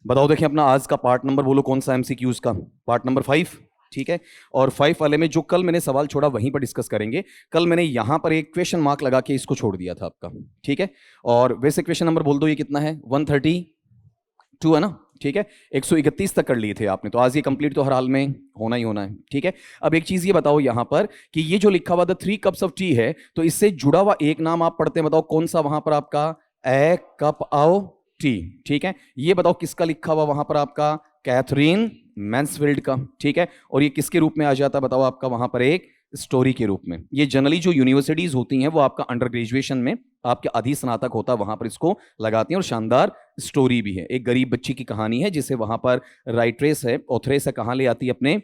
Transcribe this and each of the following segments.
बताओ देखिए अपना आज का पार्ट नंबर बोलो कौन सा एमसीक्यूज का। Part number 5। ठीक है। और 5 वाले में जो कल मैंने सवाल छोड़ा वहीं पर डिस्कस करेंगे। कल मैंने यहां पर एक क्वेश्चन मार्क लगा के इसको छोड़ दिया था आपका। ठीक है। और वैसे क्वेश्चन नंबर बोल दो ये कितना है, 132 है ना। ठीक है। 131 तक कर लिए थे आपने, तो आज ये कंप्लीट तो हर हाल में होना ही होना है। ठीक है। अब एक चीज ये बताओ यहां पर कि ये जो लिखा हुआ द 3 कप्स ऑफ टी है, तो इससे जुड़ा हुआ एक नाम आप पढ़ते हैं, बताओ कौन सा वहां पर आपका, ए कप ऑफ टी। ठीक है। ये बताओ किसका लिखा हुआ वहां पर आपका, कैथरीन मैंसफील्ड का। ठीक है। और ये किसके रूप में आ जाता है बताओ आपका वहां पर, एक स्टोरी के रूप में। ये जनरली जो यूनिवर्सिटीज होती हैं वो आपका अंडर ग्रेजुएशन में आपके अधि स्नातक होता है वहां पर इसको लगाती हैं। और शानदार स्टोरी भी है, एक गरीब बच्ची की कहानी है जिसे वहां पर राइट्रेस है, ऑथरेस है, कहां ले आती है, अपने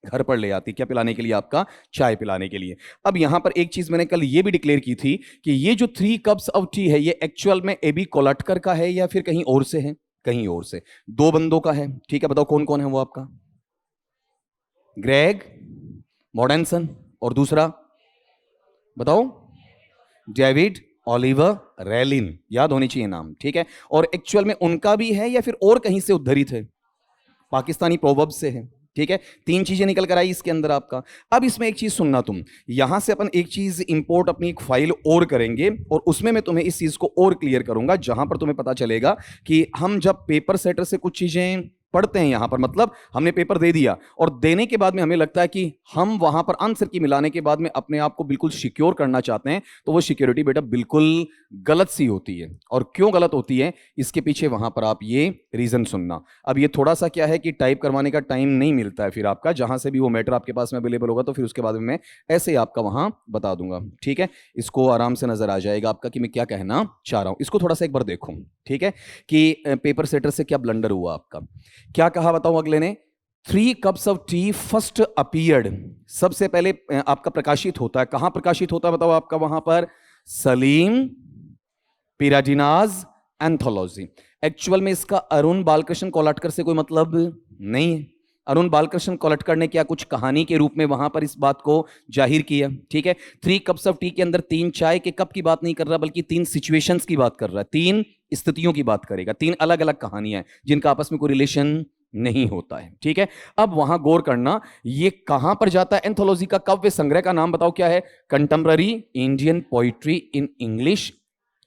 घर पर ले आती, क्या पिलाने के लिए आपका, चाय पिलाने के लिए। अब यहां पर एक चीज मैंने कल ये भी डिक्लेयर की थी कि ये जो 3 कप्स ऑफ टी है ये एक्चुअल में एबी कोलाटकर का है या फिर कहीं और से है, कहीं और से। दो बंदों का है। ठीक है। बताओ कौन कौन है वो आपका, ग्रेग मॉडेनसन और दूसरा बताओ, डेविड ओलिवर रेलिन। याद होनी चाहिए नाम। ठीक है। और एक्चुअल में उनका भी है या फिर और कहीं से उद्धरित है, पाकिस्तानी प्रोवर्ब्स से है। ठीक है। 3 चीजें निकल कर आई इसके अंदर आपका। अब इसमें एक चीज सुनना तुम, यहां से अपन एक चीज इंपोर्ट अपनी एक फाइल और करेंगे और उसमें मैं तुम्हें इस चीज को और क्लियर करूंगा, जहां पर तुम्हें पता चलेगा कि हम जब पेपर सेटर से कुछ चीजें पढ़ते हैं यहां पर, मतलब हमने पेपर दे दिया और देने के बाद में हमें लगता है कि हम वहां पर आंसर की मिलाने के बाद में अपने आप को बिल्कुल सिक्योर करना चाहते हैं, तो वो सिक्योरिटी बेटा बिल्कुल गलत सी होती है। और क्यों गलत होती है इसके पीछे वहां पर आप ये रीजन सुनना। अब ये थोड़ा सा क्या है कि टाइप करवाने का टाइम नहीं मिलता है फिर आपका, जहां से भी वो मैटर आपके पास में अवेलेबल होगा तो फिर उसके बाद में मैं ऐसे ही आपका वहां बता दूंगा। ठीक है। इसको आराम से नजर आ जाएगा आपका कि मैं क्या कहना चाह रहा हूं। इसको थोड़ा सा एक बार देखो। ठीक है। कि पेपर सेटर से क्या ब्लंडर हुआ आपका, क्या कहा बताओ अगले ने, 3 cups of T first appeared, सबसे पहले आपका प्रकाशित होता है, कहां प्रकाशित होता है बताओ आपका वहां पर, सलीम पिराडिनाज एंथोलॉजी। एक्चुअल में इसका अरुण बालकृष्ण कोलाटकर से कोई मतलब नहीं है। अरुण बालकृष्ण कोलाटकर ने क्या कुछ कहानी के रूप में वहां पर इस बात को जाहिर किया। ठीक है। 3 कप्स ऑफ टी के अंदर 3 चाय के कप की बात नहीं कर रहा, बल्कि 3 सिचुएशंस की बात कर रहा है, 3 स्थितियों की बात करेगा, 3 अलग अलग कहानियां हैं जिनका आपस में कोई रिलेशन नहीं होता है। ठीक है। अब वहां गौर करना, ये कहां पर जाता है, एंथोलॉजी का काव्य संग्रह का नाम बताओ क्या है, contemporary Indian poetry in English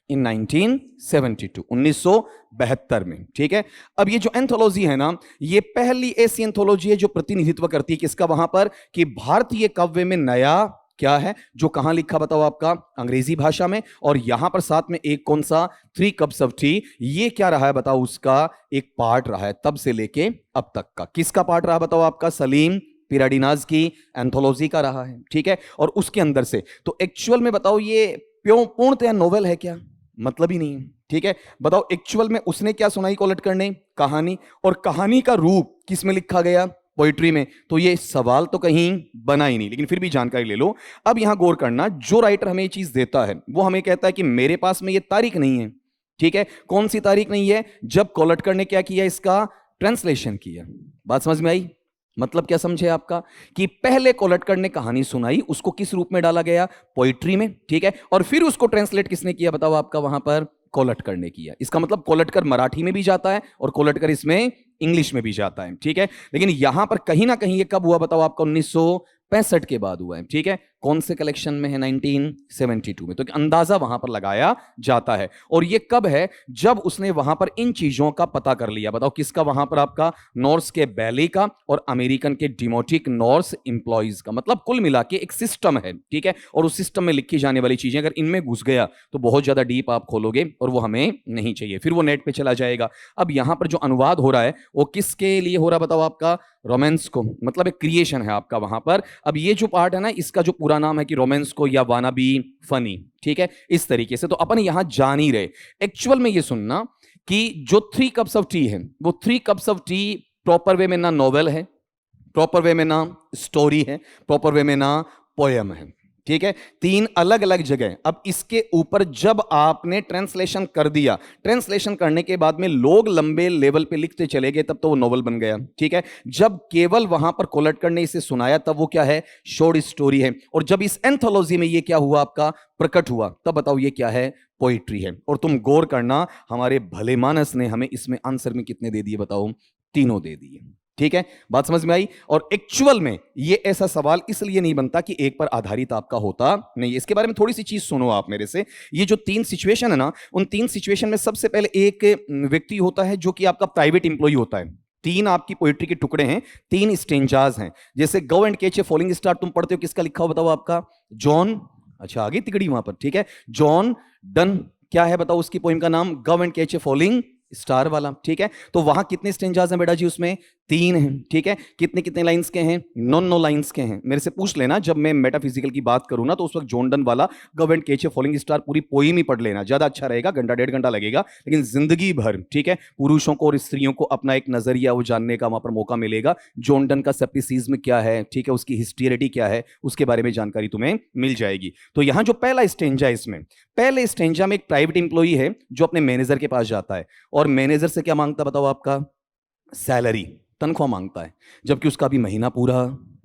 in 1972, 1972 में। ठीक है। अब ये जो एंथोलॉजी है ना, ये पहली ऐसी एंथोलॉजी है जो प्रतिनिधित्व करती है किसका वहां पर, कि भारतीय काव्य में नया क्या है, जो कहां लिखा बताओ आपका, अंग्रेजी भाषा में। और यहां पर साथ में एक कौन सा, 3 कप्स ऑफ टी, ये क्या रहा है बताओ, उसका एक पार्ट रहा है तब से लेके अब तक का। किसका पार्ट रहा बताओ आपका, सलीम पिराडिनाज की एंथोलॉजी का रहा है। ठीक है। और उसके अंदर से तो एक्चुअल में बताओ ये पूर्णतया नोवेल है क्या, मतलब ही नहीं है। ठीक है। बताओ एक्चुअल में उसने क्या सुनाई कोलाटकर ने, कहानी, और कहानी का रूप किस में लिखा गया, पोइट्री में। तो ये सवाल तो कहीं बना ही नहीं, लेकिन फिर भी जानकारी ले लो। अब यहां गौर करना, जो राइटर हमें ये चीज देता है वो हमें कहता है कि मेरे पास में ये तारीख नहीं है। ठीक है। कौन सी तारीख नहीं है, जब कोलाटकर ने क्या किया, इसका ट्रांसलेशन किया। बात समझ में आई, मतलब क्या समझे आपका, कि पहले कोलाटकर ने कहानी सुनाई, उसको किस रूप में डाला गया, पोइट्री में। ठीक है। और फिर उसको ट्रांसलेट किसने किया बताओ आपका वहां पर, कोलाटकर ने किया। इसका मतलब कोलाटकर मराठी में भी जाता है और कोलाटकर इसमें इंग्लिश में भी जाता है। ठीक है। लेकिन यहां पर कहीं ना कहीं ये कब हुआ बताओ आपका, 1965 के बाद हुआ है। ठीक है। कौन से कलेक्शन में है, 1972 में। तो अंदाजा वहां पर लगाया जाता है। और ये कब है, जब उसने वहां पर इन चीजों का पता कर लिया। बताओ किसका वहां पर आपका, नॉर्स के बैले का और अमेरिकन के डिमोटिक नॉर्स इंप्लॉइज का। मतलब कुल मिला के एक सिस्टम है। ठीक है। और उस सिस्टम में लिखी जाने वाली चीजें अगर इनमें घुस गया तो बहुत ज्यादा डीप आप खोलोगे और वो हमें नहीं चाहिए, फिर वो नेट पे चला जाएगा। अब यहां पर जो अनुवाद हो रहा है वो किसके लिए हो रहा है बताओ आपका, रोमांस को, मतलब एक क्रिएशन है आपका वहां पर। अब ये जो पार्ट है ना, इसका जो पूरा नाम है कि रोमांस को या वाना बी फनी। ठीक है। इस तरीके से तो अपन यहां जान ही रहे। एक्चुअल में ये सुनना कि जो 3 कप्स ऑफ टी है, वो 3 cups of T proper way में ना नॉवेल है, प्रॉपर वे में ना स्टोरी है, प्रॉपर वे में ना पोयम है। ठीक है। 3 अलग अलग जगह। अब इसके ऊपर जब आपने ट्रांसलेशन कर दिया, ट्रांसलेशन करने के बाद में लोग लंबे लेवल पे लिखते चले गए, तब तो वो नोवेल बन गया। ठीक है। जब केवल वहां पर कोलाटकर ने इसे सुनाया तब वो क्या है, शॉर्ट स्टोरी है। और जब इस एंथोलॉजी में ये क्या हुआ आपका, प्रकट हुआ, तब बताओ ये क्या है, पोइट्री है। और तुम गौर करना, हमारे भले मानस ने हमें इसमें आंसर में कितने दे दिए बताओ? तीनों दे दिए। ठीक है, बात समझ में आई? और एक्चुअल में ये ऐसा सवाल इसलिए नहीं बनता कि एक पर आधारित आपका होता नहीं। इसके बारे में थोड़ी सी चीज सुनो आप मेरे से। ये जो 3 सिचुएशन है ना, उन 3 सिचुएशन में सबसे पहले एक व्यक्ति होता है जो कि आपका प्राइवेट इंप्लॉई होता है। 3 आपकी पोइट्री के टुकड़े हैं, 3 स्टेंजाज हैं। जैसे go and catch a falling star तुम पढ़ते हो, किसका लिखा हो बताओ? आपका जॉन, अच्छा आगे तिगड़ी वहां पर, ठीक है, जॉन डन। क्या है बताओ उसकी पोइम का नाम? Go and catch a falling star वाला। ठीक है, तो वहां कितने स्टेंजाज हैं बेटा जी? उसमें 3 हैं। ठीक है, कितने कितने लाइंस के हैं? 9 लाइंस के हैं। मेरे से पूछ लेना जब मैं मेटाफिजिकल की बात करूं ना, तो उस वक्त जॉन डन वाला go and catch a falling star पूरी पोइम ही पढ़ लेना, ज्यादा अच्छा रहेगा। घंटा 1.5 घंटा लगेगा, लेकिन जिंदगी भर, ठीक है, पुरुषों को और स्त्रियों को अपना एक नजरिया वो जानने का वहां पर मौका मिलेगा। जॉन डन का सेप्टिसिज्म क्या है, ठीक है, उसकी हिस्टेरिटी क्या है, उसके बारे में जानकारी तुम्हें मिल जाएगी। तो यहां जो पहला स्टेंजा है, इसमें पहले स्टेंजा में एक प्राइवेट इंप्लॉई है जो अपने मैनेजर के पास जाता है, और मैनेजर से क्या मांगता बताओ? आपका सैलरी, तनख्वाह मांगता है, जबकि उसका अभी महीना पूरा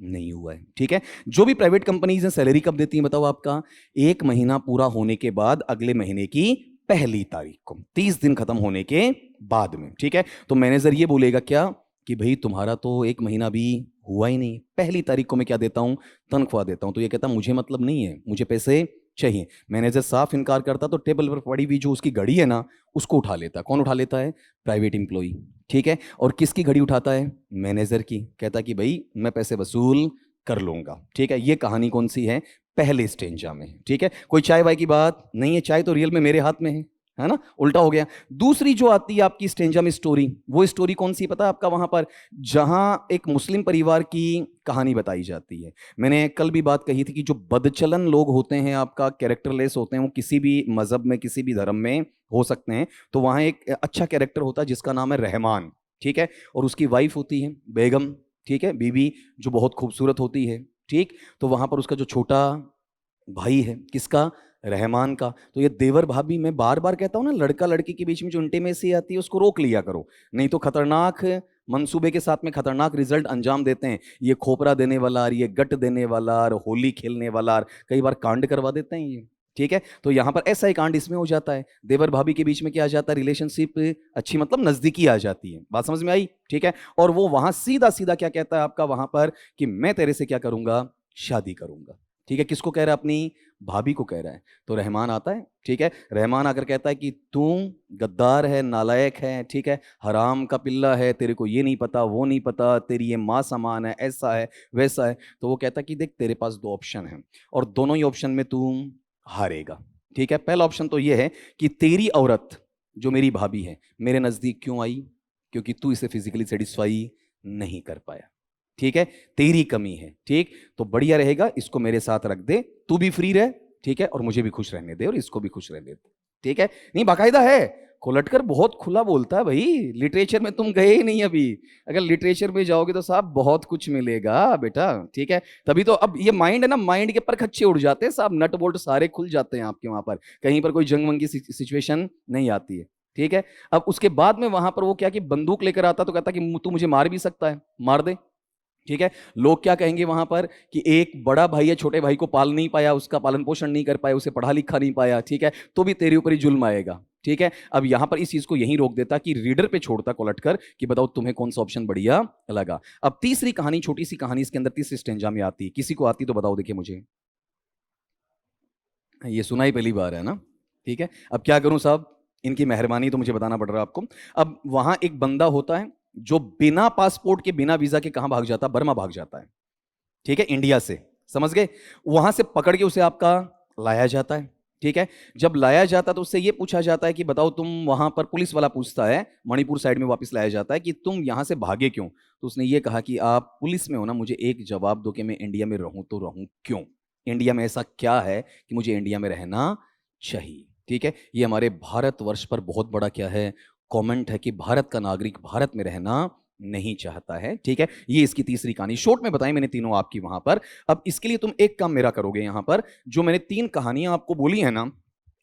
नहीं हुआ है। ठीक है, जो भी प्राइवेट कंपनीज हैं सैलरी कब देती हैं बताओ? आपका 1 महीना पूरा होने के बाद, अगले महीने की पहली तारीख को, 30 दिन खत्म होने के बाद में। ठीक है, तो मैनेजर ये बोलेगा क्या कि भाई तुम्हारा तो 1 महीना भी हुआ ही नहीं, पहली तारीख को मैं क्या देता हूं? तनख्वाह देता हूं। तो ये कहता मुझे मतलब नहीं है, मुझे पैसे चाहिए। मैनेजर साफ इनकार करता तो टेबल पर पड़ी हुई जो उसकी घड़ी है ना, उसको उठा लेता। कौन उठा लेता है? Private employee. ठीक है, और किसकी घड़ी उठाता है? मैनेजर की। कहता कि भाई मैं पैसे वसूल कर लूंगा। ठीक है, ये कहानी कौन सी है? पहले स्टेंजा में। ठीक है, कोई चाय वाय की बात नहीं है, चाय तो रियल में मेरे हाथ में है ना, उल्टा हो गया। दूसरी जो आती है आपकी स्टेंजा में स्टोरी, वो स्टोरी कौन सी पता है आपका? वहां पर जहां एक मुस्लिम परिवार की कहानी बताई जाती है। मैंने कल भी बात कही थी कि जो बदचलन लोग होते हैं, आपका कैरेक्टरलेस होते हैं, वो किसी भी मजहब में, किसी भी धर्म में हो सकते हैं। तो वहां एक अच्छा कैरेक्टर होता है जिसका नाम है रहमान। ठीक है, और उसकी वाइफ होती है बेगम, ठीक है, बीवी, जो बहुत खूबसूरत होती है। ठीक, तो वहां पर उसका जो छोटा भाई है, किसका? रहमान का। तो ये देवर भाभी, मैं बार बार कहता हूं ना, लड़का लड़की के बीच में जो इंटीमेसी आती है उसको रोक लिया करो, नहीं तो खतरनाक मंसूबे के साथ में खतरनाक रिजल्ट अंजाम देते हैं। ये खोपरा देने वाला और ये गट देने वाला और होली खेलने वाला और कई बार कांड करवा देते हैं ये। ठीक है, तो यहां पर ऐसा ही कांड इसमें हो जाता है। देवर भाभी के बीच में क्या आ जाता है? रिलेशनशिप अच्छी, मतलब नजदीकी आ जाती है। बात समझ में आई? ठीक है, और वो वहां सीधा सीधा क्या कहता है आपका वहां पर कि मैं तेरे से क्या करूंगा? शादी करूंगा। ठीक है, किसको कह रहा है? अपनी भाभी को कह रहा है। तो रहमान आता है, ठीक है, रहमान आकर कहता है कि तू गद्दार है, नालायक है, ठीक है, हराम का पिल्ला है, तेरे को ये नहीं पता, वो नहीं पता, तेरी ये माँ समान है, ऐसा है, वैसा है। तो वो कहता है कि देख तेरे पास 2 ऑप्शन हैं और दोनों ही ऑप्शन में तू हारेगा। ठीक है, पहला ऑप्शन तो ये है कि तेरी औरत जो मेरी भाभी है मेरे नजदीक क्यों आई? क्योंकि तू इसे फिजिकली सेटिस्फाई नहीं कर पाया। ठीक है, तेरी कमी है। ठीक, तो बढ़िया रहेगा, इसको मेरे साथ रख दे, तू भी फ्री रह, ठीक है, और मुझे भी खुश रहने दे और इसको भी खुश रहने दे। ठीक है, नहीं बाकायदा है, खोलटकर बहुत खुला बोलता है भाई। लिटरेचर में तुम गए ही नहीं अभी, अगर लिटरेचर में जाओगे तो साहब बहुत कुछ मिलेगा बेटा। ठीक है, तभी तो अब ये माइंड है ना, माइंड के पर खच्चे उड़ जाते हैं साहब, नट बोल्ट सारे खुल जाते हैं आपके वहां पर, कहीं पर कोई जंग वंग की सिचुएशन नहीं आती है। ठीक है, अब उसके बाद में वहां पर वो क्या कि बंदूक लेकर आता तो कहता कि तू मुझे मार भी सकता है, मार दे। ठीक है, लोग क्या कहेंगे वहां पर कि एक बड़ा भाई है, छोटे भाई को पाल नहीं पाया, उसका पालन पोषण नहीं कर पाया, उसे पढ़ा लिखा नहीं पाया, ठीक है, तो भी तेरे ऊपर ही जुल्म आएगा। ठीक है, अब यहां पर इस चीज को यहीं रोक देता कि रीडर पे छोड़ता कोलटकर कि बताओ तुम्हें कौन सा ऑप्शन बढ़िया लगा। अब तीसरी कहानी, छोटी सी कहानी इसके अंदर तीसरी स्टेंजा में आती है, किसी को आती तो बताओ, देखिए मुझे ये सुना ही पहली बार है ना। ठीक है, अब क्या करूं साहब, इनकी मेहरबानी तो मुझे बताना पड़ रहा है आपको। अब वहां एक बंदा होता है जो बिना पासपोर्ट के, बिना वीजा के कहां भाग जाता है? बर्मा भाग जाता है। ठीक है, इंडिया से, समझ गए, वहां से पकड़ के उसे आपका लाया जाता है। ठीक है, जब लाया जाता है तो उससे यह पूछा जाता है कि बताओ तुम, वहां पर पुलिस वाला पूछता है, मणिपुर साइड में वापस लाया जाता है कि तुम यहां से भागे क्यों? तो उसने ये कहा कि आप पुलिस में हो ना, मुझे एक जवाब दो कि मैं इंडिया में रहूं तो रहूं क्यों? इंडिया में ऐसा क्या है कि मुझे इंडिया में रहना चाहिए? ठीक है, ये हमारे भारतवर्ष पर बहुत बड़ा क्या है, कमेंट है कि भारत का नागरिक भारत में रहना नहीं चाहता है। ठीक है, ये इसकी तीसरी कहानी, शॉर्ट में बताई मैंने तीनों आपकी वहां पर। अब इसके लिए तुम एक काम मेरा करोगे, यहां पर जो मैंने 3 कहानियां आपको बोली है ना,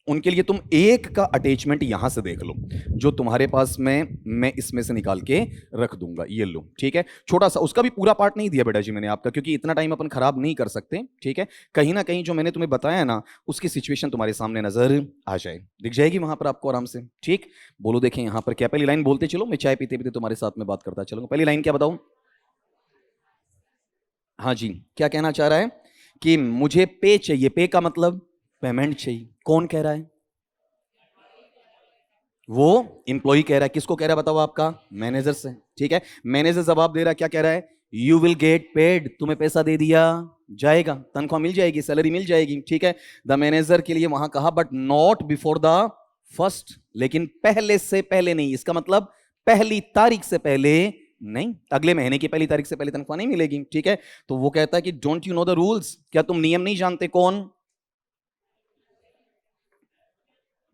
उनके लिए तुम एक का अटैचमेंट यहां से देख लो, जो तुम्हारे पास में मैं इसमें से निकाल के रख दूंगा, ये लो, ठीक है। छोटा सा, उसका भी पूरा पार्ट नहीं दिया बेटा जी मैंने आपका, क्योंकि इतना टाइम अपन खराब नहीं कर सकते, ठीक है। कहीं ना कहीं जो मैंने तुम्हें बताया ना, उसकी सिचुएशन तुम्हारे सामने नजर आ जाए, दिख जाएगी वहां पर आपको आराम से, ठीक। बोलो देखें यहां पर क्या, पहली लाइन बोलते चलो, मैं चाय पीते पीते तुम्हारे साथ में बात करता चलूंगा। पहली लाइन क्या बताऊं? हाँ जी, क्या कहना चाह रहा है कि मुझे पे चाहिए, पे का मतलब पेमेंट चाहिए। कौन कह रहा है? वो इंप्लॉई कह रहा है। किसको कह रहा है बताओ? आपका मैनेजर से, ठीक है। मैनेजर जवाब दे रहा है, क्या कह रहा है? यू विल गेट पेड, तुम्हें पैसा दे दिया जाएगा, तनख्वाह मिल जाएगी, सैलरी मिल जाएगी, ठीक है। द मैनेजर के लिए वहां कहा but not before the first, लेकिन पहले से पहले नहीं। इसका मतलब पहली तारीख से पहले नहीं, अगले महीने की पहली तारीख से पहले तनख्वाह नहीं मिलेगी, ठीक है। तो वो कहता है कि don't you know the rules, क्या तुम नियम नहीं जानते? कौन?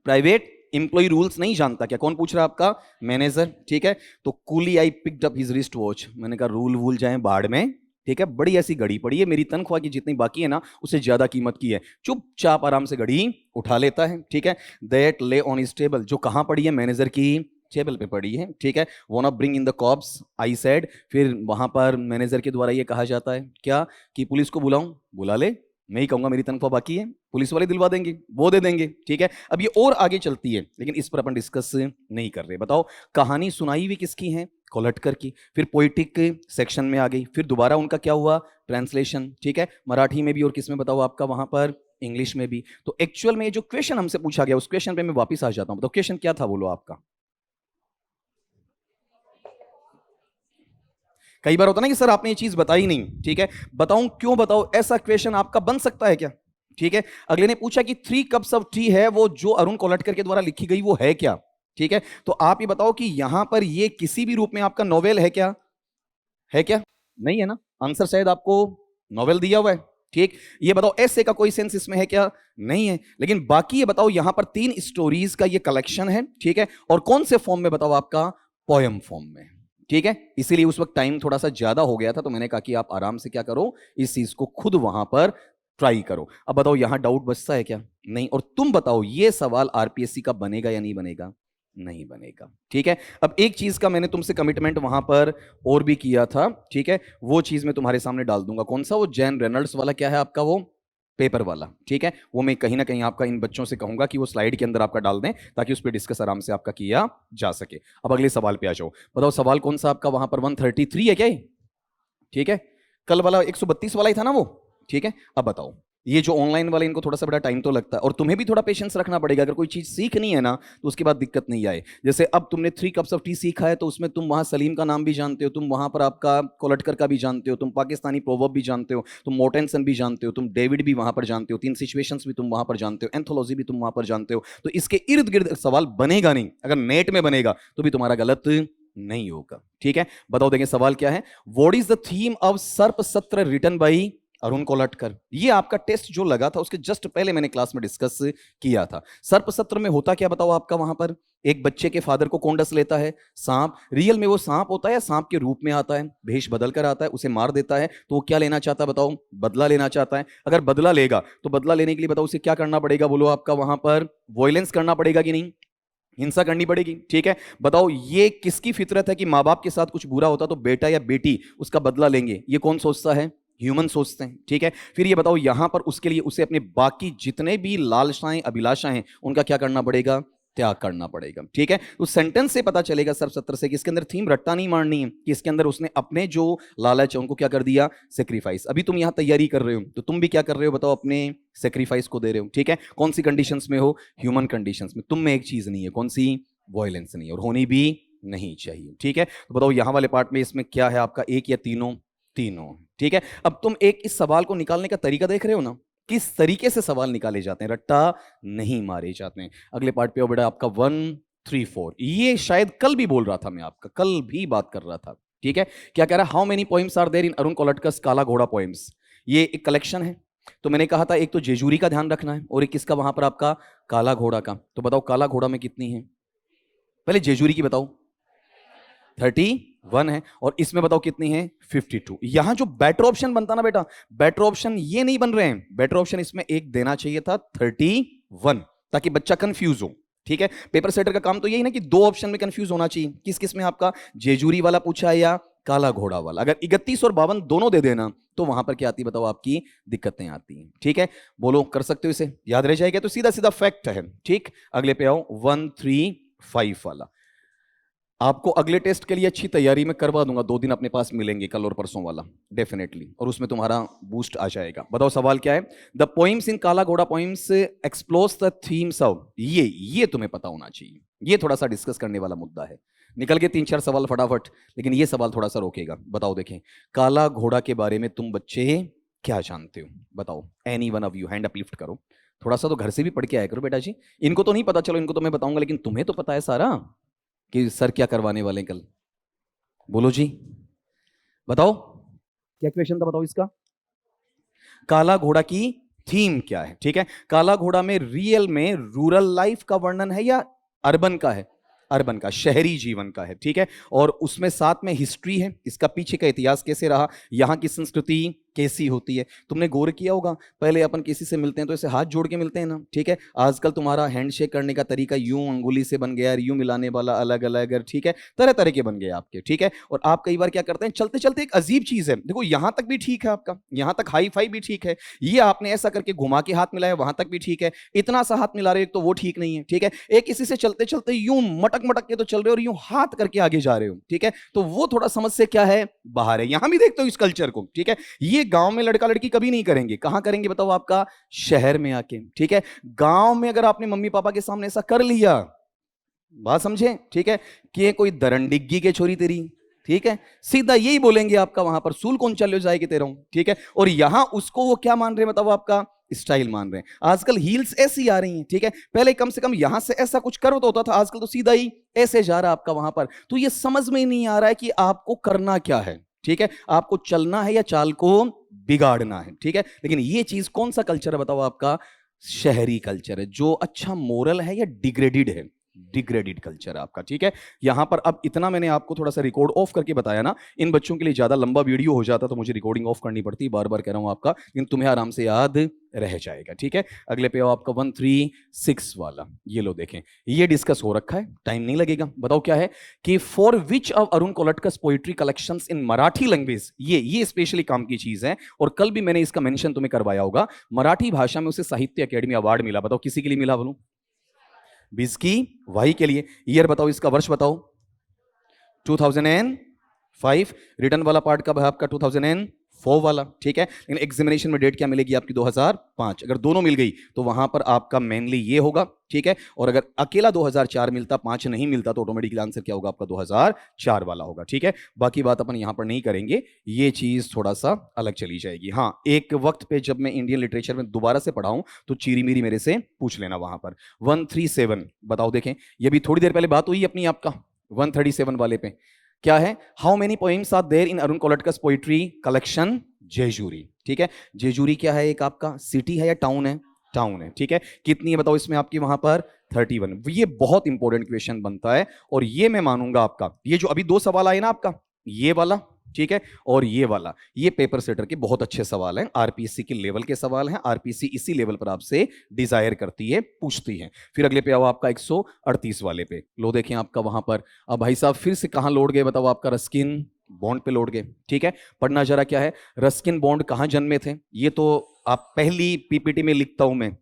प्राइवेट इंप्लॉय रूल्स नहीं जानता क्या? कौन पूछ रहा है? आपका मैनेजर, ठीक है। तो coolie I picked up his wrist watch, मैंने कहा रूल वूल जाए बाढ़ में, ठीक है। बड़ी ऐसी घड़ी पड़ी है, मेरी तनख्वाह की जितनी बाकी है ना, उससे ज्यादा कीमत की है। चुपचाप आराम से घड़ी उठा लेता है, ठीक है। दैट ले ऑन हिज टेबल, जो कहां पड़ी है? मैनेजर की टेबल पे पड़ी है, ठीक है। Wanna bring in the cops, I said. फिर वहां पर मैनेजर के द्वारा ये कहा जाता है क्या, कि पुलिस को बुलाऊं? बुला ले, मैं ही कहूंगा मेरी तनख्वाह बाकी है, पुलिस वाले दिलवा देंगे, वो दे देंगे, ठीक है। अब ये और आगे चलती है, लेकिन इस पर अपन डिस्कस नहीं कर रहे। बताओ, कहानी सुनाई हुई किसकी है? कोलटकर की। फिर पोइटिक सेक्शन में आ गई, फिर दोबारा उनका क्या हुआ? ट्रांसलेशन, ठीक है। मराठी में भी और किस में बताओ आपका वहां पर? इंग्लिश में भी। तो एक्चुअल में जो क्वेश्चन हमसे पूछा गया, उस क्वेश्चन पे मैं वापस आ जाता हूं। तो क्वेश्चन क्या था बोलो आपका? कई बार होता ना कि सर आपने ये चीज बताई नहीं, ठीक है। बताऊं क्यों बताओ, ऐसा क्वेश्चन आपका बन सकता है क्या? ठीक है। अगले ने पूछा कि 3 कप्स ऑफ टी है, वो जो अरुण कोलटकर के द्वारा लिखी गई वो है क्या? ठीक है। तो आप ये बताओ कि यहां पर ये किसी भी रूप में आपका नोवेल है क्या? है क्या? नहीं है ना। आंसर शायद आपको नोवेल दिया हुआ है, ठीक। ये बताओ ऐसे का कोई सेंस इसमें है क्या? नहीं है। लेकिन बाकी ये बताओ, यहां पर 3 स्टोरीज का ये कलेक्शन है, ठीक है। और कौन से फॉर्म में बताओ? आपका पोयम फॉर्म में, ठीक है। इसीलिए उस वक्त टाइम थोड़ा सा ज्यादा हो गया था, तो मैंने कहा कि आप आराम से क्या करो, इस चीज को खुद वहां पर ट्राई करो। अब बताओ, यहां डाउट बचता है क्या? नहीं। और तुम बताओ, ये सवाल आरपीएससी का बनेगा या नहीं बनेगा? नहीं बनेगा, ठीक है। अब एक चीज का मैंने तुमसे कमिटमेंट वहां पर और भी किया था, ठीक है। वो चीज मैं तुम्हारे सामने डाल दूंगा। कौन सा? वो जैन रेनल्ड्स वाला, क्या है आपका वो? पेपर वाला, ठीक है। वो मैं कहीं ना कहीं आपका इन बच्चों से कहूंगा कि वो स्लाइड के अंदर आपका डाल दें, ताकि उस पर डिस्कस आराम से आपका किया जा सके। अब अगले सवाल पे आ जाओ। बताओ सवाल कौन सा आपका वहां पर? 133 है क्या ये? ठीक है। कल वाला 132 वाला ही था ना वो, ठीक है। अब बताओ, ये जो ऑनलाइन वाले, इनको थोड़ा सा बड़ा टाइम तो लगता है, और तुम्हें भी थोड़ा पेशेंस रखना पड़ेगा। अगर कोई चीज सीखनी है ना, तो उसके बाद दिक्कत नहीं आए। जैसे अब तुमने 3 कप्स ऑफ टी सीखा है, तो उसमें तुम वहां सलीम का नाम भी जानते हो, तुम वहां पर आपका कोलटकर का भी जानते हो, तुम पाकिस्तानी प्रोवर्ब भी जानते हो, तुम मोटेंसन भी जानते हो, तुम डेविड भी वहां पर जानते हो, 3 सिचुएशंस भी तुम वहां पर जानते हो, एंथोलॉजी भी तुम वहां पर जानते हो। तो इसके इर्द गिर्द सवाल बनेगा नहीं। अगर नेट में बनेगा तो भी तुम्हारा गलत नहीं होगा, ठीक है। बताओ देखें सवाल क्या है? What is the theme of सर्प सत्र रिटन बाई अरुण कोलटकर? ये आपका टेस्ट जो लगा था, उसके जस्ट पहले मैंने क्लास में डिस्कस किया था। सर्प सत्र में होता क्या बताओ आपका वहां पर? एक बच्चे के फादर को कौन डस लेता है? सांप। रियल में वो सांप होता है या सांप के रूप में आता है, भेष बदल कर आता है, उसे मार देता है। तो वो क्या लेना चाहता है बताओ? बदला लेना चाहता है। अगर बदला लेगा, तो बदला लेने के लिए बताओ उसे क्या करना पड़ेगा? बोलो आपका वहां पर वॉयलेंस करना पड़ेगा कि नहीं? हिंसा करनी पड़ेगी, ठीक है। बताओ, ये किसकी फितरत है कि माँ बाप के साथ कुछ बुरा होता तो बेटा या बेटी उसका बदला लेंगे? ये कौन सोचता है? ह्यूमन सोचते हैं, ठीक है। फिर ये बताओ, यहां पर उसके लिए उसे अपने बाकी जितने भी लालसाएं अभिलाषाएं हैं, उनका क्या करना पड़ेगा? त्याग करना पड़ेगा, ठीक है। उस सेंटेंस से पता चलेगा सर्व सत्र से कि इसके अंदर थीम रट्टा नहीं मारनी है, कि इसके अंदर उसने अपने जो लालच है उनको क्या कर दिया? सेक्रीफाइस। अभी तुम यहां तैयारी कर रहे हो, तो तुम भी क्या कर रहे हो बताओ? अपने सेक्रीफाइस को दे रहे हो, ठीक है। कौन सी कंडीशंस में हो? ह्यूमन कंडीशंस में। तुम में एक चीज नहीं है, कौन सी? वॉयलेंस नहीं है, और होनी भी नहीं चाहिए, ठीक है। तो बताओ यहां वाले पार्ट में इसमें क्या है आपका? एक या तीनों? तीनों, ठीक है। अब तुम एक इस सवाल को निकालने का तरीका देख रहे हो ना, किस तरीके से सवाल निकाले जाते हैं, रट्टा नहीं मारे जाते हैं। अगले पार्ट पे हो बेटा आपका 134। ये शायद कल भी बोल रहा था मैं, आपका कल भी बात कर रहा था, ठीक है। क्या कह रहा है? How many poems are there in Arun Kolatkar's Kala Ghoda poems? ये एक कलेक्शन है। तो मैंने कहा था एक तो जेजूरी का ध्यान रखना है, और एक किसका वहां पर आपका? काला घोड़ा का। तो बताओ काला घोड़ा में कितनी है? पहले जेजूरी की बताओ। 31 है। और इसमें बताओ कितनी है? 52। यहां जो बेटर ऑप्शन बनता ना बेटा, बेटर ऑप्शन ये नहीं बन रहे हैं। बेटर ऑप्शन इसमें एक देना चाहिए था 31, ताकि बच्चा कंफ्यूज हो। ठीक है, पेपर सेटर का काम तो यही ना कि दो ऑप्शन में कंफ्यूज होना चाहिए, किस किस में आपका जेजूरी वाला पूछा है या काला घोड़ा वाला। अगर 31 और 52 दोनों दे देना तो वहां पर क्या आती है बताओ, आपकी दिक्कतें आती हैं। ठीक है, बोलो कर सकते हो, इसे याद रह जाएगा तो सीधा सीधा फैक्ट है। ठीक, अगले पे आओ 135 वाला। आपको अगले टेस्ट के लिए अच्छी तैयारी में करवा दूंगा, 2 दिन अपने पास मिलेंगे, कल और परसों वाला डेफिनेटली, और उसमें तुम्हारा बूस्ट आ जाएगा। बताओ सवाल क्या है। द पोइम्स इन काला Ghoda poems explores the themes of, ये तुम्हें पता होना चाहिए, ये थोड़ा सा डिस्कस करने वाला मुद्दा है। निकल के 3-4 सवाल फटाफट, लेकिन ये सवाल थोड़ा सा रोकेगा। बताओ देखें, काला घोड़ा के बारे में तुम बच्चे क्या जानते हो, बताओ। Any one of you hand up lift करो। थोड़ा सा तो घर से भी पढ़ के आया करो बेटा जी, इनको तो नहीं पता, चलो इनको तो मैं बताऊंगा, लेकिन तुम्हें तो पता है सारा कि सर क्या करवाने वाले हैं कल। बोलो जी, बताओ क्या क्वेश्चन था, बताओ इसका। काला घोड़ा की थीम क्या है। ठीक है, काला घोड़ा में रियल में रूरल लाइफ का वर्णन है या अर्बन का है, अर्बन का, शहरी जीवन का है। ठीक है, और उसमें साथ में हिस्ट्री है, इसका पीछे का इतिहास कैसे रहा, यहाँ की संस्कृति कैसी होती है। तुमने गौर किया होगा, पहले अपन किसी से मिलते हैं तो ऐसे हाथ जोड़ के मिलते हैं ना। ठीक है, आजकल तुम्हारा हैंडशेक करने का तरीका यूं अंगुली से बन गया, यूं मिलाने वाला अलग अलग, ठीक है, तरह तरह के बन गए आपके। ठीक है, और आप कई बार क्या करते हैं, चलते चलते एक अजीब चीज है, देखो यहां तक भी ठीक है आपका, यहां तक हाई फाई भी ठीक है, ये आपने ऐसा करके घुमा के हाथ मिलाया वहां तक भी ठीक है, इतना सा हाथ मिला रहे हो तो वो ठीक नहीं है। ठीक है, एक किसी से चलते चलते यूं मटक मटक के तो चल रहे हो और यूं हाथ करके आगे जा रहे हो। ठीक है, तो वो थोड़ा समझ से क्या है, बाहर है। यहां भी देखते हो इस कल्चर को। ठीक है, ये गांव में लड़का लड़की कभी नहीं करेंगे, कहां करेंगे बताओ, आपका शहर में आके। ठीक है, गांव में अगर आपने मम्मी पापा के सामने ऐसा कर लिया, बात समझे, ठीक है, कि ये कोई दरंडिग्गी के छोरी तेरी, ठीक है, सीधा यही बोलेंगे आपका वहां पर, सूल कौन चले जाएगी तेरा। ठीक है, और यहां उसको वो क्या मान रहे हैं बताओ, आपका स्टाइल मान रहे हैं। आजकल हील्स ऐसी आ रही हैं। ठीक है, पहले कम से कम यहां से ऐसा कुछ करो तो होता था, आजकल तो सीधा ही ऐसे जा रहा है आपका वहां पर। तो ये समझ में ही नहीं आ रहा है कि आपको करना क्या है। ठीक है, आपको चलना है या चाल को बिगाड़ना है। ठीक है, लेकिन ये चीज कौन सा कल्चर है बताओ, आपका शहरी कल्चर है, जो अच्छा मोरल है या डिग्रेडेड है, डिग्रेडेड कल्चर आपका। ठीक है, यहां पर अब इतना मैंने आपको थोड़ा सा रिकॉर्ड ऑफ करके बताया ना, इन बच्चों के लिए ज्यादा लंबा वीडियो हो जाता तो मुझे रिकॉर्डिंग ऑफ करनी पड़ती, बार बार कह रहा हूं आपका, लेकिन तुम्हें आराम से याद रह जाएगा। ठीक है, अगले पे आपका 136 वाला, ये लो देखें, ये डिस्कस हो रखा है, टाइम नहीं लगेगा। बताओ क्या है कि for which of Arun Kolatkar's poetry collections in Marathi language, ये स्पेशली काम की चीज है, और कल भी मैंने इसका मेंशन तुम्हें करवाया होगा, मराठी भाषा में उसे साहित्य अकेडमी अवार्ड मिला। बताओ किसी के लिए मिला, बोलो। बिस्की वाही के लिए। ईयर बताओ, इसका वर्ष बताओ। 2005। रिटर्न वाला पार्ट कब है आपका, 2004 वाला। ठीक है, लेकिन एग्जामिनेशन में डेट क्या मिलेगी आपकी, 2005। अगर दोनों मिल गई तो वहां पर आपका मेनली ये होगा। ठीक है, और अगर अकेला 2004 मिलता, 5 नहीं मिलता, तो ऑटोमेटिकली आंसर क्या होगा आपका, 2004 वाला होगा। ठीक है, बाकी बात अपन यहां पर नहीं करेंगे, ये चीज थोड़ा सा अलग चली जाएगी। हाँ, एक वक्त पे जब मैं इंडियन लिटरेचर में दोबारा से पढ़ाऊं तो चीरी मीरी मेरे से पूछ लेना वहां पर। 137 बताओ देखें, ये भी थोड़ी देर पहले बात हुई अपनी आपका 137 वाले पे, क्या है, how many poems are there in Arun Kolatkar's poetry collection Jejuri. ठीक है, जेजूरी क्या है, एक आपका सिटी है या टाउन है, टाउन है। ठीक है, कितनी है बताओ इसमें आपकी वहां पर, 31। ये बहुत इंपॉर्टेंट क्वेश्चन बनता है, और ये मैं मानूंगा आपका, ये जो अभी 2 सवाल आए ना आपका, ये वाला, ठीक है, और ये वाला, ये पेपर सेटर के बहुत अच्छे सवाल हैं, आरपीएससी के लेवल के सवाल हैं, आरपीएससी इसी लेवल पर आपसे डिजायर करती है, पूछती है। फिर अगले पे आओ आपका 138 वाले पे, लो देखें आपका वहां पर, अब भाई साहब फिर से कहां लौट गए बताओ, आपका रस्किन बॉन्ड पे लौट गए। ठीक है, पढ़ना जरा क्या है, रस्किन बॉन्ड कहां जन्मे थे, ये तो आप पहली पीपीटी में लिखता हूं मैं,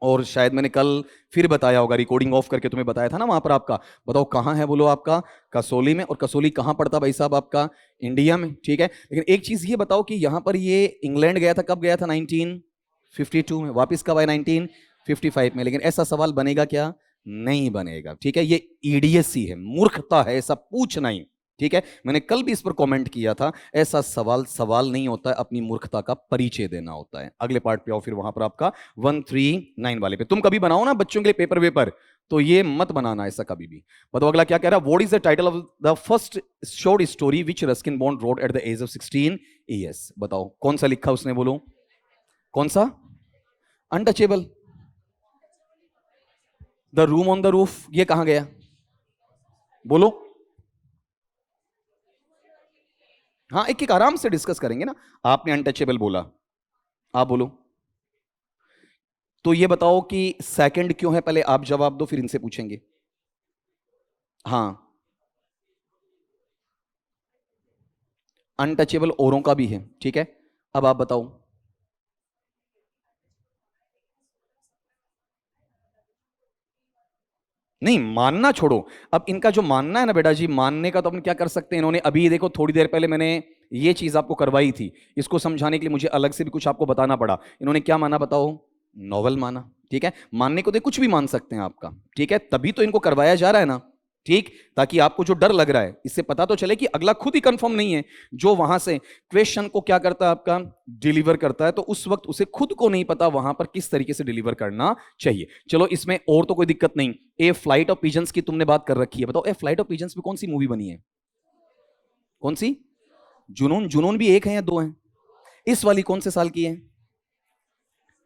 और शायद मैंने कल फिर बताया होगा, रिकॉर्डिंग ऑफ करके तुम्हें बताया था ना वहां पर आपका। बताओ कहां है, बोलो आपका कसोली में, और कसोली कहां पड़ता भाई साहब आपका, इंडिया में। ठीक है, लेकिन एक चीज ये बताओ कि यहां पर ये इंग्लैंड गया था, कब गया था, 1952 में, वापस कब आया, 1955 में। लेकिन ऐसा सवाल बनेगा क्या, नहीं बनेगा। ठीक है, ये ईडीएससी है, मूर्खता है, ऐसा पूछना ही। ठीक है, मैंने कल भी इस पर कमेंट किया था, ऐसा सवाल सवाल नहीं होता है, अपनी मूर्खता का परिचय देना होता है। अगले पार्ट पे आओ, फिर वहां पर आपका 139 वाले पे, तुम कभी बनाओ ना बच्चों के लिए पेपर वेपर, तो ये मत बनाना ऐसा कभी भी। बताओ अगला क्या कह रहा है, what is the title of the first short story which Ruskin Bond wrote at the age of 16 years. बताओ कौन सा लिखा उसने, बोलो कौन सा, untouchable, the room on the roof, ये कहां गया, बोलो। हाँ, एक एक आराम से डिस्कस करेंगे ना। आपने अनटचेबल बोला, आप बोलो। तो ये बताओ कि सेकंड क्यों है, पहले आप जवाब दो फिर इनसे पूछेंगे। हाँ, अनटचेबल औरों का भी है, ठीक है। अब आप बताओ। नहीं, मानना छोड़ो। अब इनका जो मानना है ना बेटा जी, मानने का तो अपन क्या कर सकते हैं। इन्होंने अभी देखो थोड़ी देर पहले मैंने ये चीज आपको करवाई थी, इसको समझाने के लिए मुझे अलग से भी कुछ आपको बताना पड़ा। इन्होंने क्या माना बताओ? नॉवल माना, ठीक है। मानने को तो कुछ भी मान सकते हैं आपका, ठीक है, तभी तो इनको करवाया जा रहा है ना, ठीक, ताकि आपको जो डर लग रहा है इससे पता तो चले कि अगला खुद ही कंफर्म नहीं है। जो वहां से क्वेश्चन को क्या करता है आपका, डिलीवर करता है, तो उस वक्त उसे खुद को नहीं पता वहां पर किस तरीके से डिलीवर करना चाहिए। चलो इसमें और तो कोई दिक्कत नहीं। ए फ्लाइट ऑफ पिजन्स की तुमने बात कर रखी है, बताओ ए फ्लाइट ऑफ पिजन्स में कौन सी मूवी बनी है? कौन सी? जुनून। जुनून भी एक है या दो है? इस वाली कौन से साल की है?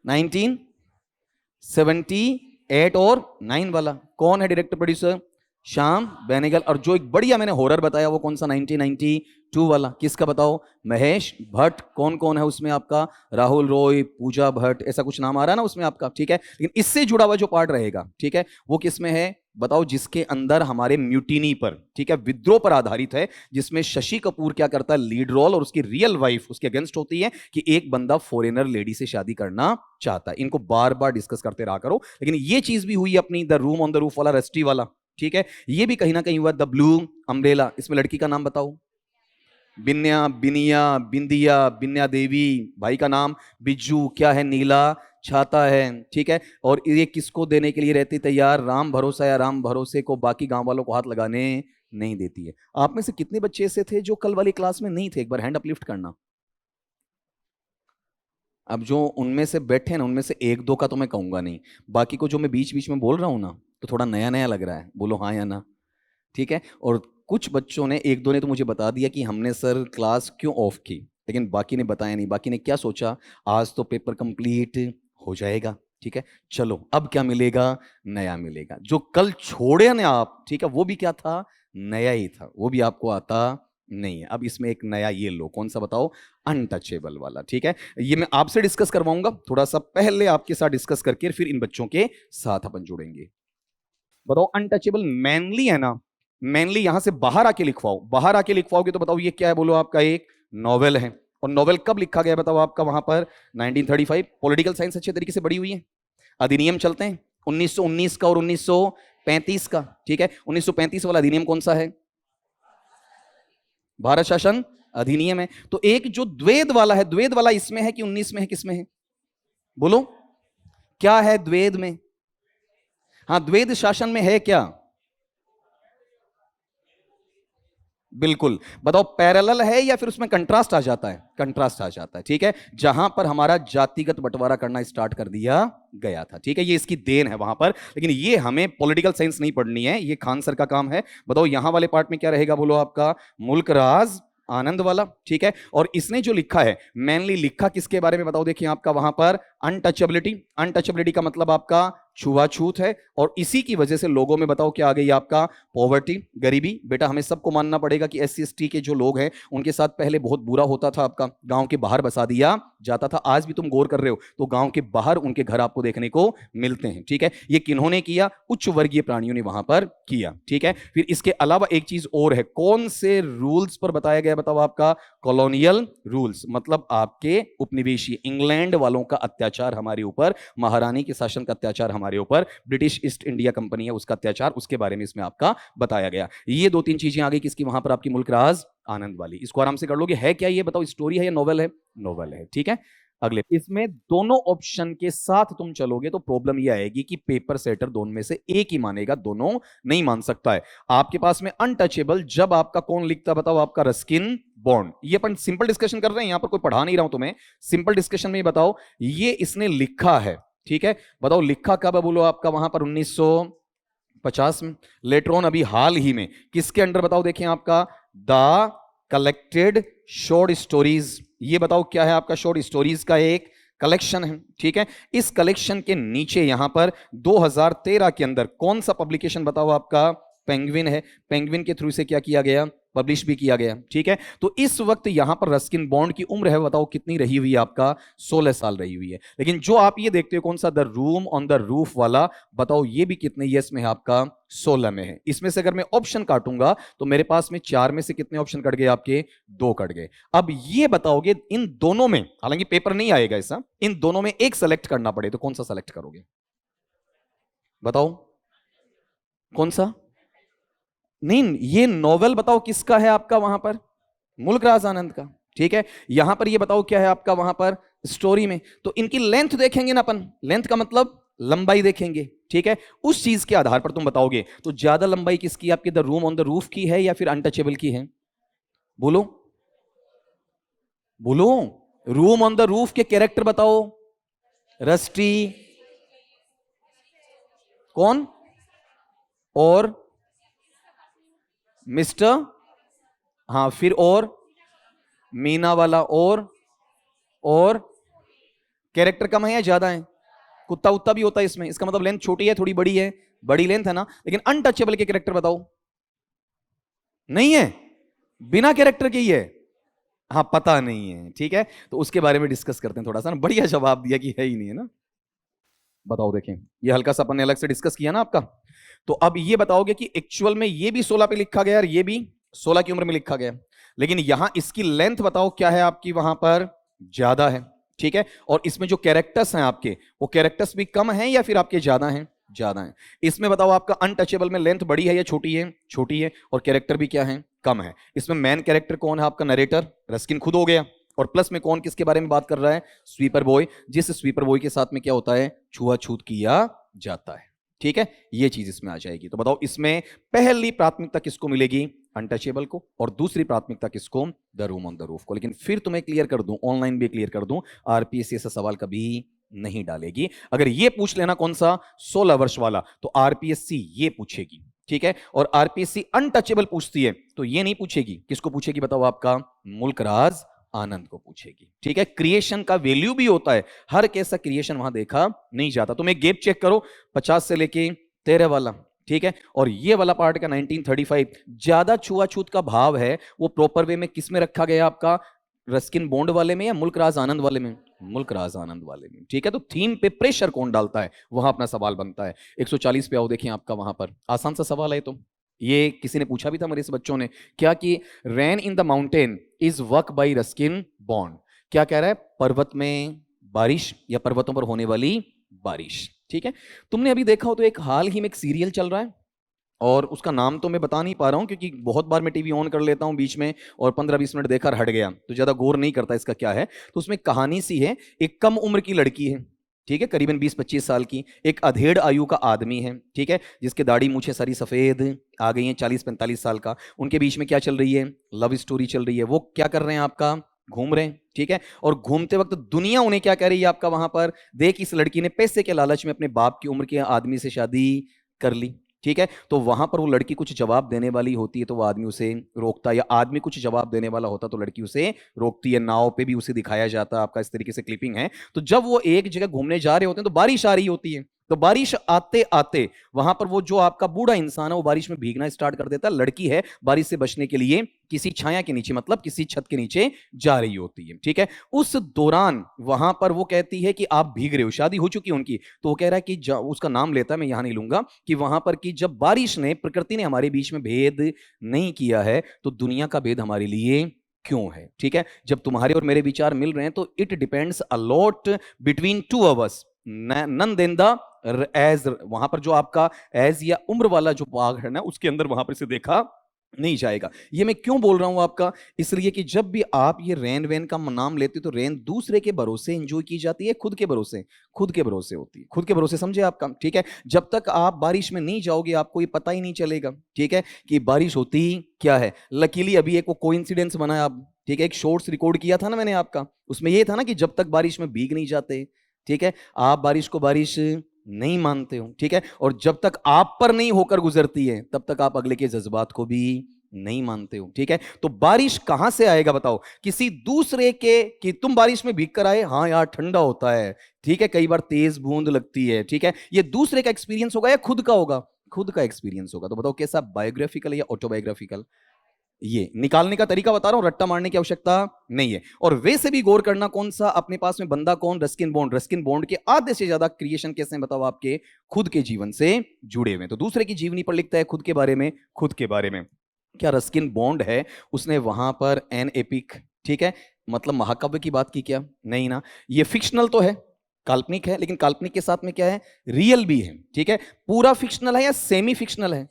1978 और 9 वाला। कौन है डायरेक्टर प्रोड्यूसर? श्याम बेनेगल। और जो एक बढ़िया मैंने हॉरर बताया वो कौन सा? 1992 वाला। किसका बताओ? महेश भट्ट। कौन कौन है उसमें आपका? राहुल रॉय, पूजा भट्ट, ऐसा कुछ नाम आ रहा है ना उसमें आपका, ठीक है। लेकिन इससे जुड़ा हुआ जो पार्ट रहेगा, ठीक है, वो किसमें है बताओ? जिसके अंदर हमारे म्यूटिनी पर, ठीक है, विद्रोह पर आधारित है, जिसमें शशि कपूर क्या करता है, लीड रोल, और उसकी रियल वाइफ उसके अगेंस्ट होती है कि एक बंदा फॉरेनर लेडी से शादी करना चाहता है। इनको बार बार डिस्कस करते रहा करो। लेकिन ये चीज भी हुई अपनी the room on the roof वाला, रस्टी वाला, ठीक है। ये भी कहीं ना कहीं हुआ द ब्लू अम्ब्रेला। इसमें लड़की का नाम बताओ? बिन्या, बिनिया, बिंदिया, बिन्या देवी। भाई का नाम बिज्जू। क्या है? नीला छाता है, ठीक है। और ये किसको देने के लिए रहती तैयार? राम भरोसा या राम भरोसे को, बाकी गांव वालों को हाथ लगाने नहीं देती है। आप में से कितने बच्चे ऐसे थे जो कल वाली क्लास में नहीं थे? एक बार हैंड अपलिफ्ट करना। अब जो उनमें से बैठे ना, उनमें से एक दो का तो मैं कहूंगा नहीं, बाकी को जो मैं बीच बीच में बोल रहा हूं ना, तो थोड़ा नया नया लग रहा है, बोलो हाँ या ना, ठीक है। और कुछ बच्चों ने, एक दो ने तो मुझे बता दिया कि हमने सर क्लास क्यों ऑफ की, लेकिन बाकी ने बताया नहीं। बाकी ने क्या सोचा, आज तो पेपर कंप्लीट हो जाएगा, ठीक है, चलो अब क्या मिलेगा? नया मिलेगा। जो कल छोड़े ना आप, ठीक है, वो भी क्या था? नया ही था, वो भी आपको आता नहीं है। अब इसमें एक नया ये लो, कौन सा बताओ? अनटचेबल वाला, ठीक है। ये मैं आपसे डिस्कस करवाऊंगा थोड़ा सा, पहले आपके साथ डिस्कस करके फिर इन बच्चों के साथ अपन जुड़ेंगे। बताओ अनटचेबल मैनली है ना, मैनली यहां से बाहर आके लिखवाओ। बाहर आके लिखवाओगे तो बताओ ये क्या है? बोलो आपका एक नॉवेल है। और नॉवेल कब लिखा गया बताओ आपका वहां पर? 1935। पॉलिटिकल साइंस अच्छे तरीके से बड़ी हुई है। अधिनियम चलते हैं 1919 का और 1935 का, ठीक है। 1935 वाला अधिनियम कौन सा है? भारत शासन अधिनियम है। तो एक जो द्वैध वाला है, द्वैध वाला इसमें है कि 19 में है, किसमें है? बोलो क्या है द्वैध में? हाँ, द्वैध शासन में है क्या? बिल्कुल। बताओ पैरेलल है या फिर उसमें कंट्रास्ट आ जाता है? कंट्रास्ट आ जाता है, ठीक है। जहां पर हमारा जातिगत बंटवारा करना स्टार्ट कर दिया गया था, ठीक है, ये इसकी देन है वहां पर। लेकिन ये हमें पॉलिटिकल साइंस नहीं पढ़नी है, ये खान सर का काम है। बताओ यहां वाले पार्ट में क्या रहेगा? बोलो आपका मुल्क राज आनंद वाला, ठीक है। और इसने जो लिखा है, मेनली लिखा किसके बारे में बताओ? देखिए आपका वहां पर अनटचेबिलिटी। अनटचेबिलिटी का मतलब आपका छुआछूत है। और इसी की वजह से लोगों में बताओ क्या आ गई? आपका पॉवर्टी, गरीबी। बेटा हमें सबको मानना पड़ेगा कि SC ST के जो लोग हैं उनके साथ पहले बहुत बुरा होता था। आपका गांव के बाहर बसा दिया जाता था। आज भी तुम गौर कर रहे हो तो गांव के बाहर उनके घर आपको देखने को मिलते हैं, ठीक है। ये किन्होंने किया? उच्च वर्गीय प्राणियों ने वहां पर किया, ठीक है। फिर इसके अलावा एक चीज और है, कौन से रूल्स पर बताया गया बताओ? आपका कॉलोनियल रूल्स, मतलब आपके उपनिवेशी इंग्लैंड वालों का अत्याचार हमारे ऊपर, महारानी के शासन का अत्याचार हमारे ऊपर, ब्रिटिश ईस्ट इंडिया कंपनी है उसका अत्याचार, उसके बारे में इसमें आपका बताया गया। ये दो तीन चीजें आ गई किसकी वहां पर? आपकी मुल्क राज आनंद वाली। इसको आराम से कर लोगे। है क्या ये बताओ? स्टोरी है या नोवेल है? नोवेल है, ठीक है। अगले, इसमें दोनों ऑप्शन के साथ तुम चलोगे तो प्रॉब्लम ये आएगी कि पेपर सेटर दोनों में से एक ही मानेगा, दोनों नहीं मान सकता है। आपके पास में अनटचेबल जब आपका कौन लिखता बताओ? आपका रस्किन बॉन्ड। ये अपन सिंपल डिस्कशन कर रहे हैं, यहां पर कोई पढ़ा नहीं रहा हूं तुम्हें, सिंपल डिस्कशन में बताओ ये इसने लिखा है, ठीक है। बताओ लिखा कब है? बोलो आपका वहां पर 1950 में। लेटर ऑन अभी हाल ही में किसके अंडर बताओ? देखें आपका द कलेक्टेड शॉर्ट स्टोरीज। ये बताओ क्या है? आपका शॉर्ट स्टोरीज का एक कलेक्शन है, ठीक है। इस कलेक्शन के नीचे यहां पर 2013 के अंदर कौन सा पब्लिकेशन बताओ? आपका पेंगुइन है। पेंगुइन के थ्रू से क्या किया गया? पब्लिश भी किया गया, ठीक है। तो इस वक्त यहां पर रस्किन बॉन्ड की उम्र है, बताओ कितनी रही हुई है आपका, 16 साल रही हुई है। लेकिन जो आप ये देखते हो कौन सा, the room on the roof वाला, बताओ ये भी कितने ईयर्स में है आपका, 16 में है। इसमें से अगर मैं ऑप्शन काटूंगा तो मेरे पास में 4 में से कितने ऑप्शन कट गए आपके, 2 कट गए। अब ये बताओगे इन दोनों में, हालांकि पेपर नहीं आएगा ऐसा, इन दोनों में एक सेलेक्ट करना पड़े तो कौन सा सेलेक्ट करोगे, बताओ कौन सा। नहीं, ये नॉवेल बताओ किसका है आपका वहां पर, मुल्कराज आनंद का, ठीक है। यहां पर ये बताओ क्या है आपका वहां पर स्टोरी में, तो इनकी लेंथ देखेंगे ना अपन, लेंथ का मतलब लंबाई देखेंगे, ठीक है। उस चीज के आधार पर तुम बताओगे तो ज्यादा लंबाई किसकी आपकी, the room on the roof की है या फिर अनटचेबल की है, बोलो बोलो। रूम ऑन द रूफ के कैरेक्टर बताओ, रस्टी, कौन, और मिस्टर, हाँ फिर और मीना वाला, और कैरेक्टर कम है या ज्यादा है, कुत्ता उत्ता भी होता है इसमें, इसका मतलब लेंथ छोटी है थोड़ी बड़ी है, बड़ी लेंथ है ना। लेकिन अनटचेबल के कैरेक्टर बताओ, नहीं है, बिना कैरेक्टर के ही है, हाँ पता नहीं है, ठीक है। तो उसके बारे में डिस्कस करते हैं थोड़ा सा ना, बढ़िया जवाब दिया कि है ही नहीं है ना। बताओ देखें, ये हल्का सा अपन ने अलग से डिस्कस किया ना आपका। तो अब ये बताओगे कि एक्चुअल में ये भी 16 पे लिखा गया और ये भी 16 की उम्र में लिखा गया, लेकिन यहां इसकी लेंथ बताओ क्या है आपकी वहां पर, ज्यादा है, ठीक है। और इसमें जो कैरेक्टर्स हैं आपके, वो कैरेक्टर्स भी कम हैं या फिर आपके ज्यादा हैं, ज्यादा हैं। इसमें बताओ आपका अनटचेबल में लेंथ बड़ी है या छोटी है, छोटी है, और कैरेक्टर भी क्या है, कम है। इसमें मेन कैरेक्टर कौन है आपका, नरेटर रस्किन खुद हो गया, और प्लस में कौन किसके बारे में बात कर रहा है, स्वीपर बॉय, जिस स्वीपर बॉय के साथ में क्या होता है, छुआछूत किया जाता है, ठीक है। ये चीज इसमें आ जाएगी। तो बताओ इसमें पहली प्राथमिकता किसको मिलेगी, अनटचेबल को, और दूसरी प्राथमिकता किसको, the room on the roof को। लेकिन फिर तुम्हें क्लियर कर दूं, ऑनलाइन भी क्लियर कर दूं, आरपीएससी ऐसा सवाल कभी नहीं डालेगी। अगर ये पूछ लेना कौन सा, 16 वर्ष वाला, तो आरपीएससी ये पूछेगी, ठीक है। और आरपीएससी अनटचेबल पूछती है तो ये नहीं पूछेगी, किसको पूछेगी बताओ, आपका मुल्कराज आनंद को पूछेगी, ठीक है। क्रिएशन का वैल्यू भी होता है, हर कैसा क्रिएशन वहां देखा नहीं जाता। तुम एक गैप चेक करो, 50 से लेके 13 वाला, ठीक है। और ये वाला पार्ट का 1935, ज्यादा छुआछूत का भाव है वो प्रॉपर वे में किस में रखा गया आपका, रस्किन बॉन्ड वाले में या मुल्कराज आनंद वाले में, मुल्कराज आनंद वाले में, ठीक है। तो थीम पे प्रेशर कौन डालता है, वहां अपना सवाल बनता है। 140 पे आओ, देखें आपका वहां पर आसान सा सवाल है। तो ये किसी ने पूछा भी था मेरे से बच्चों ने, क्या कि rain in the mountain is work by Ruskin bond, क्या कह रहा है, पर्वत में बारिश या पर्वतों पर होने वाली बारिश, ठीक है। तुमने अभी देखा हो तो एक हाल ही में एक सीरियल चल रहा है, और उसका नाम तो मैं बता नहीं पा रहा हूं क्योंकि बहुत बार मैं टीवी ऑन कर लेता हूं बीच में और 15-20 मिनट देखकर हट गया, तो ज्यादा गौर नहीं करता इसका क्या है। तो उसमें कहानी सी है, एक कम उम्र की लड़की है, ठीक है, करीबन 20-25 साल की, एक अधेड़ आयु का आदमी है, ठीक है, जिसके दाढ़ी मूछें सारी सफेद आ गई हैं, 40-45 साल का। उनके बीच में क्या चल रही है, लव स्टोरी चल रही है। वो क्या कर रहे हैं आपका, घूम रहे हैं, ठीक है। और घूमते वक्त दुनिया उन्हें क्या कह रही है आपका वहां पर, देख इस लड़की ने पैसे के लालच में अपने बाप की उम्र के आदमी से शादी कर ली, ठीक है। तो वहां पर वो लड़की कुछ जवाब देने वाली होती है तो वो आदमी उसे रोकता है, या आदमी कुछ जवाब देने वाला होता तो लड़की उसे रोकती है। नाव पे भी उसे दिखाया जाता है आपका, इस तरीके से क्लिपिंग है। तो जब वो एक जगह घूमने जा रहे होते हैं तो बारिश आ रही होती है, तो बारिश आते आते वहां पर वो जो आपका बूढ़ा इंसान है वो बारिश में भीगना स्टार्ट कर देता है। लड़की है बारिश से बचने के लिए किसी छाया के नीचे, मतलब किसी छत के नीचे जा रही होती है, ठीक है। उस दौरान वहां पर वो कहती है कि आप भीग रहे हो, शादी हो चुकी है उनकी, तो वो कह रहा है कि उसका नाम लेता है, मैं यहां नहीं लूंगा, कि वहां पर कि जब बारिश ने, प्रकृति ने हमारे बीच में भेद नहीं किया है तो दुनिया का भेद हमारे लिए क्यों है, ठीक है। जब तुम्हारे और मेरे विचार मिल रहे हैं तो it depends a lot between two hours, none then the age, वहां पर जो आपका एज या उम्र वाला जो भाग है ना, उसके अंदर वहां पर इसे देखा नहीं जाएगा। ये मैं क्यों बोल रहा हूं आपका, इसलिए कि जब भी आप ये रेन वेन का नाम लेते हो तो रेन दूसरे के भरोसे एंजॉय की जाती है, खुद के भरोसे, खुद के भरोसे होती है, खुद के भरोसे, समझे आपका, ठीक है। जब तक आप बारिश में नहीं जाओगे आपको ये पता ही नहीं चलेगा, ठीक है, कि बारिश होती क्या है। लकीली अभी एक वो कोइंसिडेंस बना है, आप, ठीक है, एक शॉर्ट्स रिकॉर्ड किया था ना मैंने आपका, उसमें ये था ना कि जब तक बारिश में भीग नहीं जाते, ठीक है, आप बारिश को बारिश नहीं मानते हो, ठीक है, और जब तक आप पर नहीं होकर गुजरती है तब तक आप अगले के जज्बात को भी नहीं मानते हो, ठीक है। तो बारिश कहां से आएगा बताओ, किसी दूसरे के, कि तुम बारिश में भीग कर आए, हाँ यार ठंडा होता है, ठीक है, कई बार तेज बूंद लगती है, ठीक है, ये दूसरे का एक्सपीरियंस होगा या खुद का होगा, खुद का एक्सपीरियंस होगा। तो बताओ कैसा, बायोग्राफिकल या ऑटोबायोग्राफिकल, ये निकालने का तरीका बता रहा हूं, रट्टा मारने की आवश्यकता नहीं है। और वैसे भी गौर करना कौन सा अपने पास में बंदा कौन, रस्किन बॉन्ड। रस्किन बॉन्ड के आधे से ज्यादा क्रिएशन कैसे हैं बताओ, आपके खुद के जीवन से जुड़े हुए। तो दूसरे की जीवनी पर लिखता है खुद के बारे में, खुद के बारे में। क्या रस्किन बॉन्ड है उसने वहां पर एन एपिक, ठीक है, मतलब महाकाव्य की बात की क्या? नहीं ना, ये फिक्शनल तो है, काल्पनिक है, लेकिन काल्पनिक के साथ में क्या है, रियल भी है। ठीक है, पूरा फिक्शनल है या सेमी फिक्शनल है?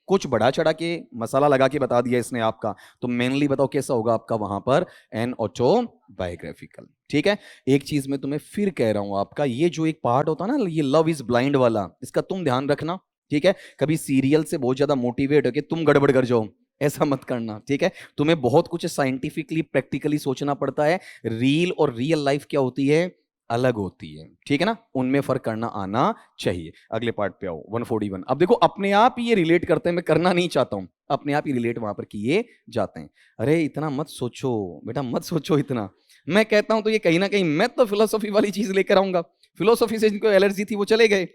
कुछ बढ़ा चढ़ा के मसाला लगा के बता दिया इसने आपका, तो मेनली बताओ कैसा होगा आपका वहां पर, एन ऑटोबायोग्राफिकल। ठीक है, एक चीज मैं तुम्हें फिर कह रहा हूं, आपका ये जो एक पार्ट होता है ना, ये लव इज ब्लाइंड वाला, इसका तुम ध्यान रखना। ठीक है, कभी सीरियल से बहुत ज्यादा मोटिवेट होकर तुम गड़बड़ कर जाओ, ऐसा मत करना। ठीक है, तुम्हें बहुत कुछ साइंटिफिकली प्रैक्टिकली सोचना पड़ता है। रील और रियल लाइफ क्या होती है, अलग होती है। ठीक है ना, उनमें फर्क करना आना चाहिए। अगले पार्ट पे आओ, 141। अब देखो अपने आप ही ये रिलेट करते हैं, मैं करना नहीं चाहता हूं, अपने आप ही रिलेट वहां पर किए जाते हैं। अरे इतना मत सोचो बेटा, मत सोचो इतना, मैं कहता हूं तो ये कहीं ना कहीं मैं तो फिलोसॉफी वाली चीज लेकर आऊंगा। फिलोसॉफी से जिनको एलर्जी थी वो चले गए।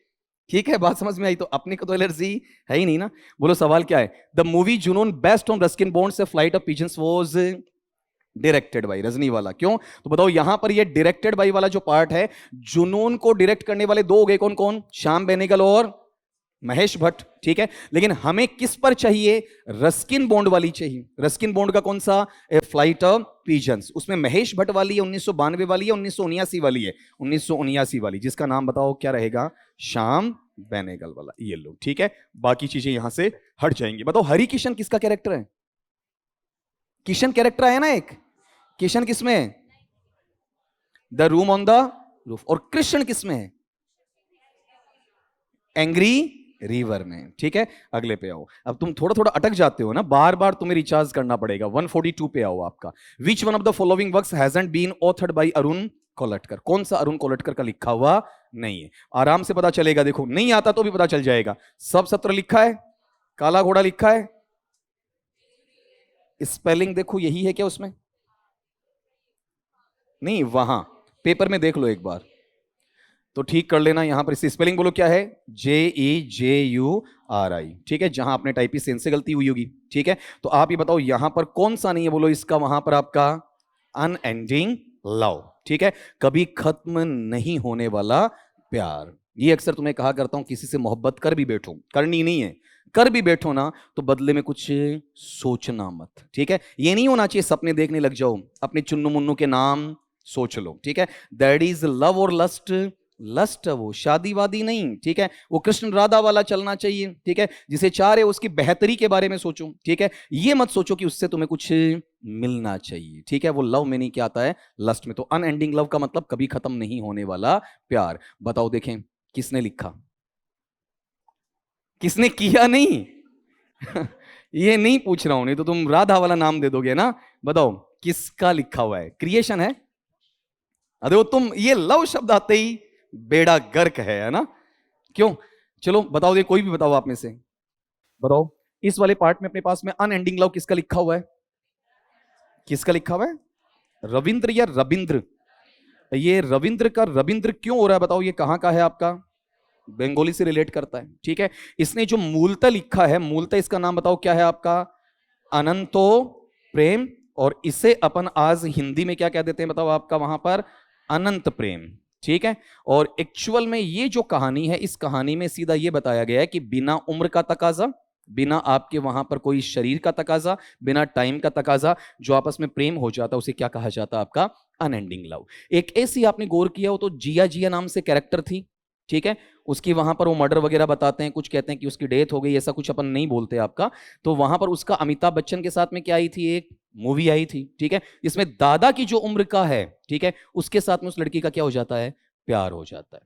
ठीक है, बात समझ में आई? तो अपने को तो एलर्जी है ही नहीं ना। बोलो सवाल क्या है? The movie Junoon based on Ruskin Bond से flight of pigeons was directed by, Rajni वाला। क्यों? तो बताओ यहां पर ये डायरेक्टेड बाई वाला जो पार्ट है, जुनून को डायरेक्ट करने वाले दो हो गए, कौन कौन? श्याम बेनेगल और महेश भट्ट। ठीक है, लेकिन हमें किस पर चाहिए? रस्किन बॉन्ड वाली चाहिए। रस्किन बॉन्ड का कौन सा? ए फ्लाइट ऑफ पिजन्स। उसमें महेश भट्ट वाली है 1992 वाली है, 1979 वाली है, 1979 वाली, जिसका नाम बताओ क्या रहेगा? श्याम बेनेगल वाला, ये लो। ठीक है, बाकी चीजें यहां से हट जाएंगी। बताओ हरि किशन किसका कैरेक्टर है? किशन कैरेक्टर है ना एक, किशन किसमें है? The room on the roof. और कृष्ण किसमें है? एंग्री रिवर में। ठीक है, अगले पे आओ। अब तुम थोड़ा थोड़ा अटक जाते हो ना, बार बार तुम्हें रिचार्ज करना पड़ेगा। 142 पे आओ आपका। Which one of the following works hasn't been authored by Arun Kolatkar? कौन सा अरुण कोलटकर का लिखा हुआ नहीं है? आराम से पता चलेगा, देखो नहीं आता तो भी पता चल जाएगा। सब सत्र लिखा है, काला घोड़ा लिखा है, स्पेलिंग देखो यही है क्या उसमें? नहीं, वहां पेपर में देख लो एक बार तो ठीक कर लेना। यहां पर स्पेलिंग बोलो क्या है? JEJURI। ठीक है, जहां आपने टाइपिंग सेंस से गलती हुई होगी। ठीक है, तो आप ये बताओ यहां पर कौन सा नहीं है, बोलो इसका वहां पर आपका अनएंडिंग लव। ठीक है, कभी खत्म नहीं होने वाला प्यार। ये अक्सर तुम्हें कहा करता हूं, किसी से मोहब्बत कर भी बैठो, करनी नहीं है, कर भी बैठो ना तो बदले में कुछ सोचना मत। ठीक है, ये नहीं होना चाहिए सपने देखने लग जाओ, अपने चुन्नू मुन्नू के नाम सोच लो। ठीक है, दैट इज लव और लस्ट, लस्ट वो शादी वादी नहीं। ठीक है, वो कृष्ण राधा वाला चलना चाहिए। ठीक है, जिसे चाह रहे हो उसकी बेहतरी के बारे में सोचो। ठीक है, ये मत सोचो कि उससे तुम्हें कुछ मिलना चाहिए। ठीक है, वो लव में नहीं, क्या आता है? लस्ट में। तो अनएंडिंग लव का मतलब कभी खत्म नहीं होने वाला प्यार। बताओ देखें किसने लिखा, किसने किया? नहीं ये नहीं पूछ रहा हूं, नहीं तो तुम राधा वाला नाम दे दोगे ना। बताओ किसका लिखा हुआ है? क्रिएशन है। अरे वो तुम ये लव शब्द आते ही बेड़ा गर्क है ना? क्यों? चलो बताओ, ये कोई भी बताओ आप में से, बताओ इस वाले पार्ट में अपने पास में अनएंडिंग लव किसका लिखा हुआ है? किसका लिखा हुआ है? रविंद्र या रविंद्र? ये रविंद्र का रविंद्र क्यों हो रहा है बताओ? ये कहां का है आपका? बंगाली से रिलेट करता है। ठीक है, इसने जो मूलतः लिखा है, मूलतः इसका नाम बताओ क्या है आपका? अनंतो प्रेम। और इसे अपन आज हिंदी में क्या कह देते हैं बताओ आपका वहां पर? अनंत प्रेम। ठीक है, और एक्चुअल में ये जो कहानी है, इस कहानी में सीधा ये बताया गया है कि बिना उम्र का तकाजा, बिना आपके वहां पर कोई शरीर का तकाजा, बिना टाइम का तकाजा, जो आपस में प्रेम हो जाता उसे क्या कहा जाता? आपका अनएंडिंग लव। एक ऐसी आपने गौर किया हो तो जिया जिया नाम से कैरेक्टर थी। ठीक है, उसकी वहां पर वो मर्डर वगैरह बताते हैं, कुछ कहते हैं कि उसकी डेथ हो गई, ऐसा कुछ अपन नहीं बोलते आपका। तो वहां पर उसका अमिताभ बच्चन के साथ में क्या आई थी? एक मूवी आई थी। ठीक है, इसमें दादा की जो उम्र का है, ठीक है, उसके साथ में उस लड़की का क्या हो जाता है? प्यार हो जाता है।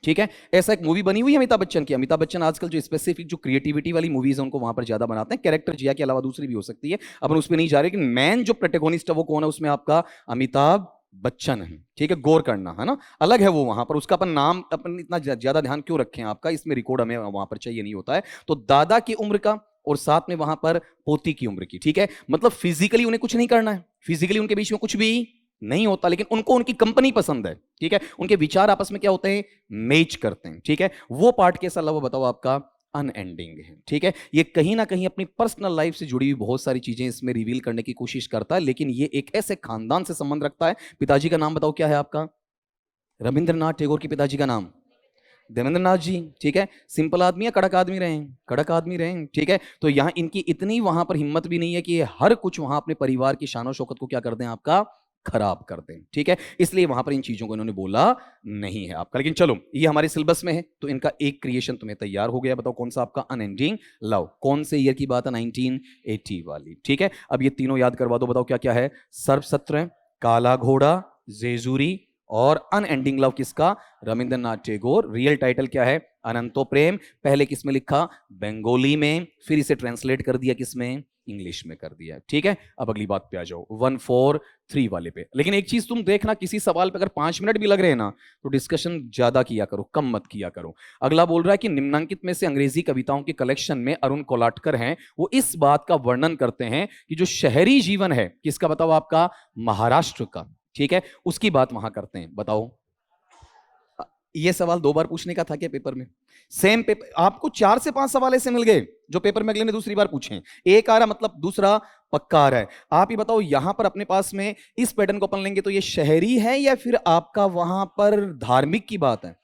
ठीक है, ऐसा एक मूवी बनी हुई है अमिताभ बच्चन की। अमिताभ बच्चन आजकल जो स्पेसिफिक जो क्रिएटिविटी वाली मूवीज है उनको वहां पर ज्यादा बनाते हैं। कैरेक्टर जिया के अलावा दूसरी भी हो सकती है, अपन उस पर नहीं जा रहे, लेकिन मेन जो प्रोटैगनिस्ट है वो कौन है उसमें? आपका अमिताभ बच्चन है। ठीक है, गौर करना है ना, अलग है वो वहां पर। उसका अपन नाम अपन इतना ज्यादा ध्यान क्यों रखें आपका? इसमें रिकॉर्ड हमें वहां पर चाहिए नहीं होता है। तो दादा की उम्र का और साथ में वहां पर पोती की उम्र की। ठीक है, मतलब फिजिकली उन्हें कुछ नहीं करना है, फिजिकली उनके बीच में कुछ भी नहीं होता, लेकिन उनको उनकी कंपनी पसंद है। ठीक है, उनके विचार आपस में क्या होते हैं? मैच करते हैं। ठीक है, वो पार्ट कैसा लगा बताओ आपका? अनएंडिंग है। ठीक है, ये कहीं ना कहीं अपनी पर्सनल लाइफ से जुड़ी हुई बहुत सारी चीजें इसमें रिवील करने की कोशिश करता है, लेकिन ये एक ऐसे खानदान से संबंध रखता है। पिताजी का नाम बताओ क्या है आपका? रविंद्रनाथ टैगोर के पिताजी का नाम देवेंद्रनाथ जी। ठीक है, सिंपल आदमी है, कड़क आदमी रहे हैं? कड़क आदमी रहे हैं। ठीक है, तो यहां इनकी इतनी वहां पर हिम्मत भी नहीं है कि ये हर कुछ वहां अपने परिवार की शान और शौकत को क्या कर दें, आपका खराब कर दें। ठीक है, इसलिए वहां पर इन चीजों को इन्होंने बोला नहीं है आपका। लेकिन चलो, ये हमारे सिलेबस में है, तो इनका एक क्रिएशन तुम्हें तैयार हो गया। बताओ कौन सा आपका? Unending love. कौन से ईयर की बात है? 1980 वाली। ठीक है, अब ये तीनों याद करवा दो। बताओ क्या क्या है? सर्पसत्र, काला घोड़ा, जेजुरी और अनएंडिंग लव किसका? रविंद्रनाथ टैगोर। रियल टाइटल क्या है? अनंतो प्रेम। पहले किसमें लिखा? बंगाली में, फिर इसे ट्रांसलेट कर दिया किसमें? इंग्लिश में कर दिया। ठीक है, अब अगली बात पे आ जाओ, 143 वाले पे। लेकिन एक चीज तुम देखना, किसी सवाल पे अगर 5 मिनट भी लग रहे हैं ना, तो डिस्कशन ज्यादा किया करो, कम मत किया करो। अगला बोल रहा है कि निम्नांकित में से अंग्रेजी कविताओं के कलेक्शन में अरुण कोलाटकर हैं, वो इस बात का वर्णन करते हैं कि जो शहरी जीवन है किसका? बताओ आपका? महाराष्ट्र का। ठीक है, उसकी बात वहां करते हैं। बताओ, ये सवाल 2 बार पूछने का था क्या पेपर में? सेम पेपर आपको 4 से 5 सवाल ऐसे मिल गए जो पेपर में अगले ने दूसरी बार पूछे। एक आ रहा मतलब दूसरा पक्का आ रहा है। आप ही बताओ, यहां पर अपने पास में इस पैटर्न को अपन लेंगे तो ये शहरी है या फिर आपका वहां पर धार्मिक की बात है,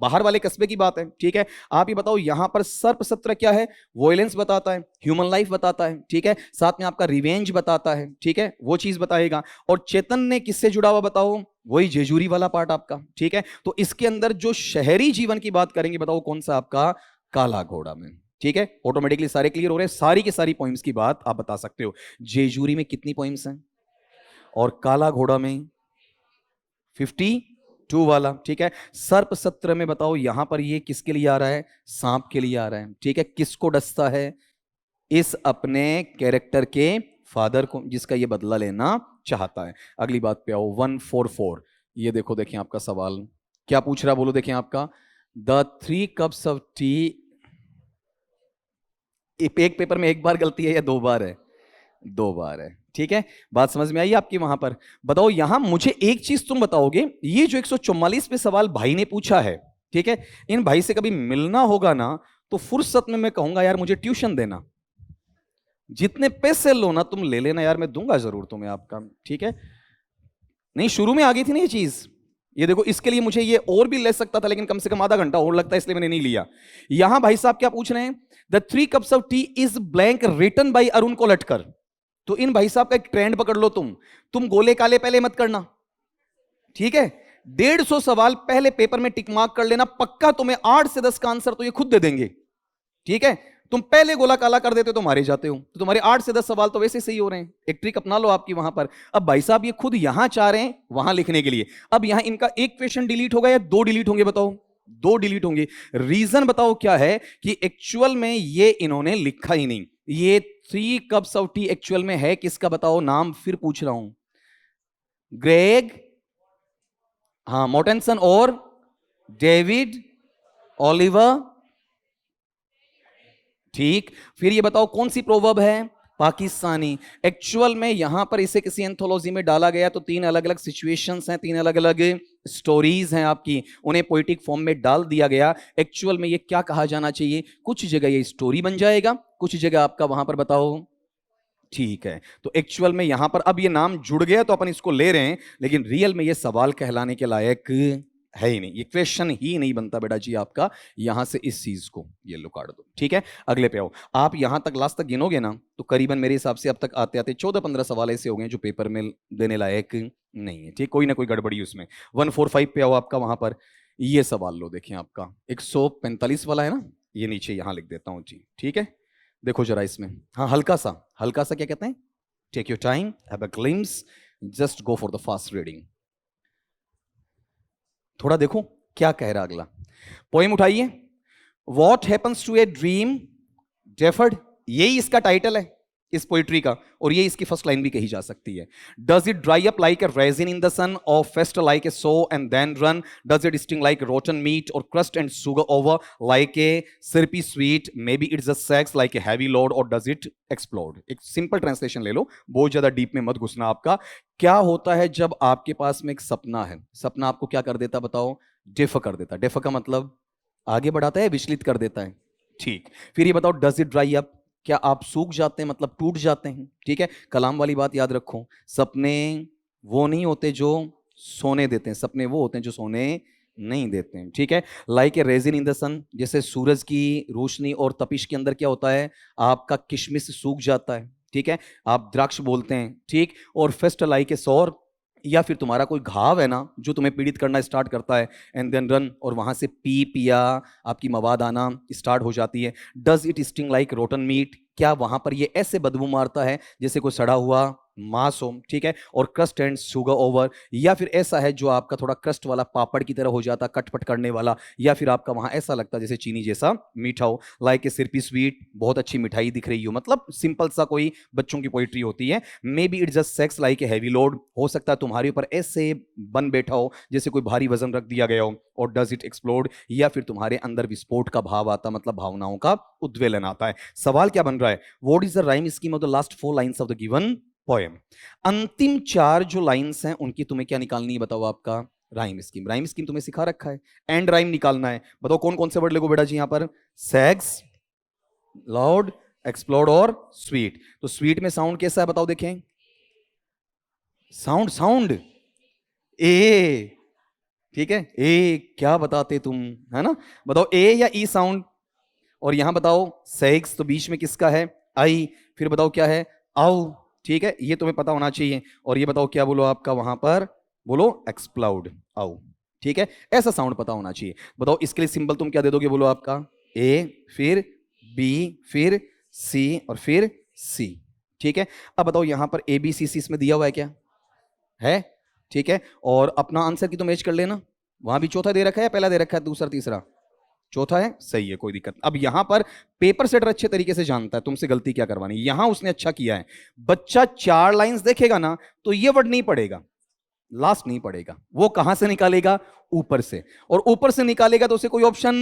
बाहर वाले कस्बे की बात है? ठीक है, आप ही बताओ, यहां पर सर्प सत्र क्या है? वॉयलेंस बताता है, ह्यूमन लाइफ बताता है। ठीक है, साथ में आपका रिवेंज बताता है। ठीक है, वो चीज बताएगा। और चेतन ने किससे जुड़ा हुआ? बताओ, वही जेजूरी वाला पार्ट आपका। ठीक है, तो इसके अंदर जो शहरी जीवन की बात करेंगे, बताओ कौन सा आपका? काला घोड़ा में। ठीक है, ऑटोमेटिकली सारे क्लियर हो रहे हैं। सारी की सारी पॉइंट्स की बात आप बता सकते हो। जेजूरी में कितनी पॉइंट्स हैं और काला घोड़ा में 52 वाला। ठीक है, सर्प सत्र में बताओ यहां पर ये किसके लिए आ रहा है? सांप के लिए आ रहा है। ठीक है, किसको डसता है? इस अपने कैरेक्टर के फादर को, जिसका ये बदला लेना चाहता है। अगली बात पे आओ, 144। ये देखो, देखें आपका सवाल क्या पूछ रहा, बोलो देखें आपका। The 3 cups of T. एक पेपर में 1 बार गलती है या 2 बार है? 2 बार है। ठीक है, बात समझ में आई आपकी? वहां पर बताओ, यहां मुझे एक चीज तुम बताओगे, ये जो 144 पे सवाल भाई ने पूछा है, ठीक है, इन भाई से कभी मिलना होगा ना, तो फुर्सत में मैं कहूंगा यार मुझे ट्यूशन देना, जितने पैसे लो ना तुम ले लेना यार, मैं दूंगा जरूर तुम्हें आपका। ठीक है, नहीं शुरू में आ गई थी ना ये चीज। ये देखो, इसके लिए मुझे ये और भी ले सकता था, लेकिन कम से कम आधा घंटा और लगता है, इसलिए मैंने नहीं लिया। यहां भाई साहब क्या पूछ रहे हैं? The 3 cups of tea is blank written by Arun Kolatkar. तो इन भाई साहब का एक ट्रेंड पकड़ लो, तुम गोले काले पहले मत करना। ठीक है, 150 सवाल पहले पेपर में टिक मार्क कर लेना, पक्का तुम्हें 8 से 10 का आंसर तो ये खुद दे देंगे। ठीक है, तुम पहले गोला काला कर देते हो तो मारे जाते हो, तो तुम्हारे 8 से 10 सवाल तो वैसे सही हो रहे हैं। एक ट्रिक अपना लो आपकी वहां पर। अब भाई साहब ये खुद यहां चाह रहे हैं वहां लिखने के लिए। अब यहां इनका एक क्वेश्चन डिलीट होगा या 2 डिलीट होंगे? बताओ, 2 डिलीट होंगे। रीजन बताओ क्या है? कि एक्चुअल में ये इन्होंने लिखा ही नहीं। ये 3 कप्स ऑफ टी एक्चुअल में है किसका? बताओ नाम फिर पूछ रहा हूं। ग्रेग, हाँ, मोटेंसन और डेविड ओलिवर। ठीक, फिर ये बताओ कौन सी प्रोवर्ब है? पाकिस्तानी। एक्चुअल में यहां पर इसे किसी एंथोलॉजी में डाला गया तो 3 अलग अलग सिचुएशंस हैं, 3 अलग अलग स्टोरीज हैं आपकी, उन्हें पोइटिक फॉर्म में डाल दिया गया। एक्चुअल में ये क्या कहा जाना चाहिए? कुछ जगह ये स्टोरी बन जाएगा, कुछ जगह आपका वहां पर बताओ। ठीक है, तो एक्चुअल में यहां पर अब ये नाम जुड़ गया तो अपन इसको ले रहे हैं, लेकिन रियल में ये सवाल कहलाने के लायक है ही नहीं, ये क्वेश्चन ही नहीं बनता बेटा जी आपका। यहां से इस चीज को ये लो काट दो। ठीक है, अगले पे आओ। आप यहां तक लास्ट तक गिनोगे ना तो करीबन मेरे हिसाब से अब तक आते आते 14-15 सवाल ऐसे हो गए जो पेपर में देने लायक नहीं है। ठीक, कोई ना कोई गड़बड़ी उसमें। 145 पे आओ आपका, वहां पर ये सवाल लो, देखिए आपका 145 वाला है ना, ये नीचे यहां लिख देता हूं जी। ठीक है, देखो जरा इसमें, हाँ हल्का सा क्या कहते हैं? Take your time, have a glimpse, just go for the fast reading. थोड़ा देखो क्या कह रहा अगला। पोएम उठाइए। What happens to a dream deferred, यही इसका टाइटल है इस पोइट्री का, और ये इसकी फर्स्ट लाइन भी कही जा सकती है। Does it dry up like a raisin in the sun, or fester like a sore and then run? Does it sting like rotten meat, or crust and sugar over like a syrupy sweet? Maybe it's a sags like a heavy load, or does it explode? एक simple translation ले लो, बहुत ज्यादा deep में मत घुसना आपका। क्या होता है जब आपके पास में एक सपना है, सपना आपको क्या कर देता बताओ? डिफ कर देता। डिफ का मतलब आगे बढ़ाता है, विचलित कर देता है? ठीक, फिर ये बताओ डज इट ड्राई अप, क्या आप सूख जाते हैं मतलब टूट जाते हैं? ठीक है, कलाम वाली बात याद रखो, सपने वो नहीं होते जो सोने देते हैं, सपने वो होते हैं जो सोने नहीं देते हैं। ठीक है, like a raisin in the sun, जैसे सूरज की रोशनी और तपिश के अंदर क्या होता है, आपका किशमिश सूख जाता है। ठीक है, आप द्राक्ष बोलते हैं। ठीक, और फेस्ट लाइक ए सौर, या फिर तुम्हारा कोई घाव है ना जो तुम्हें पीड़ित करना स्टार्ट करता है, एंड देन रन, और वहां से पीप या आपकी मवाद आना स्टार्ट हो जाती है। Does it sting like rotten meat, क्या वहां पर ये ऐसे बदबू मारता है जैसे कोई सड़ा हुआ मांस हो? ठीक है, और क्रस्ट एंड शुगर ओवर, या फिर ऐसा है जो आपका थोड़ा क्रस्ट वाला पापड़ की तरह हो जाता, कटपट करने वाला, या फिर आपका वहां ऐसा लगता जैसे चीनी जैसा मीठा हो, लाइक ए सिरपी स्वीट, बहुत अच्छी मिठाई दिख रही हो, मतलब सिंपल सा कोई बच्चों की पोइट्री होती है। May be it just sex like a heavy load, हो सकता है तुम्हारे ऊपर ऐसे बन बैठा हो जैसे कोई भारी वजन रख दिया गया हो। और डज इट एक्सप्लोड, या फिर तुम्हारे अंदर विस्फोट का भाव आता, मतलब भावनाओं का उद्वेलन आता है। सवाल क्या बन रहा है, what is the rhyme scheme of the last 4 lines of the given poem? अंतिम 4 जो लाइंस हैं उनकी तुम्हें क्या निकालनी है बताओ? आपका राइम स्कीम, राइम स्कीम तुम्हें सिखा रखा है, एंड राइम निकालना है। बताओ कौन कौन से वर्ड लगो बेटा जी यहां पर? सेक्स, लाउड, एक्सप्लोड और स्वीट। तो स्वीट में साउंड कैसा है बताओ देखें? साउंड, साउंड ए, ठीक है, ए क्या बताते तुम, है ना? बताओ ए या ई साउंड। और यहां बताओ सेक्स, तो बीच में किसका है? आई। फिर बताओ क्या है? आउ। ठीक है, ये तुम्हें पता होना चाहिए। और ये बताओ क्या बोलो आपका वहां पर? बोलो एक्सप्लाउड, आउ। ठीक है, ऐसा साउंड पता होना चाहिए। बताओ इसके लिए सिंबल तुम क्या दे दोगे? बोलो आपका ए, फिर बी, फिर सी, और फिर सी। ठीक है, अब बताओ यहां पर ए बी सी सी इसमें दिया हुआ है क्या? है। ठीक है, और अपना आंसर की तो मैच कर लेना। वहां भी चौथा दे रखा है या पहला दे रखा है? दूसरा, तीसरा, चौथा है, सही है, कोई दिक्कत। अब यहां पर पेपर सेटर अच्छे तरीके से जानता है तुमसे गलती क्या करवानी। यहां उसने अच्छा किया है, बच्चा 4 लाइंस देखेगा ना तो ये वर्ड नहीं पड़ेगा, लास्ट नहीं पड़ेगा, वो कहां से निकालेगा? ऊपर से। और ऊपर से निकालेगा तो उसे कोई ऑप्शन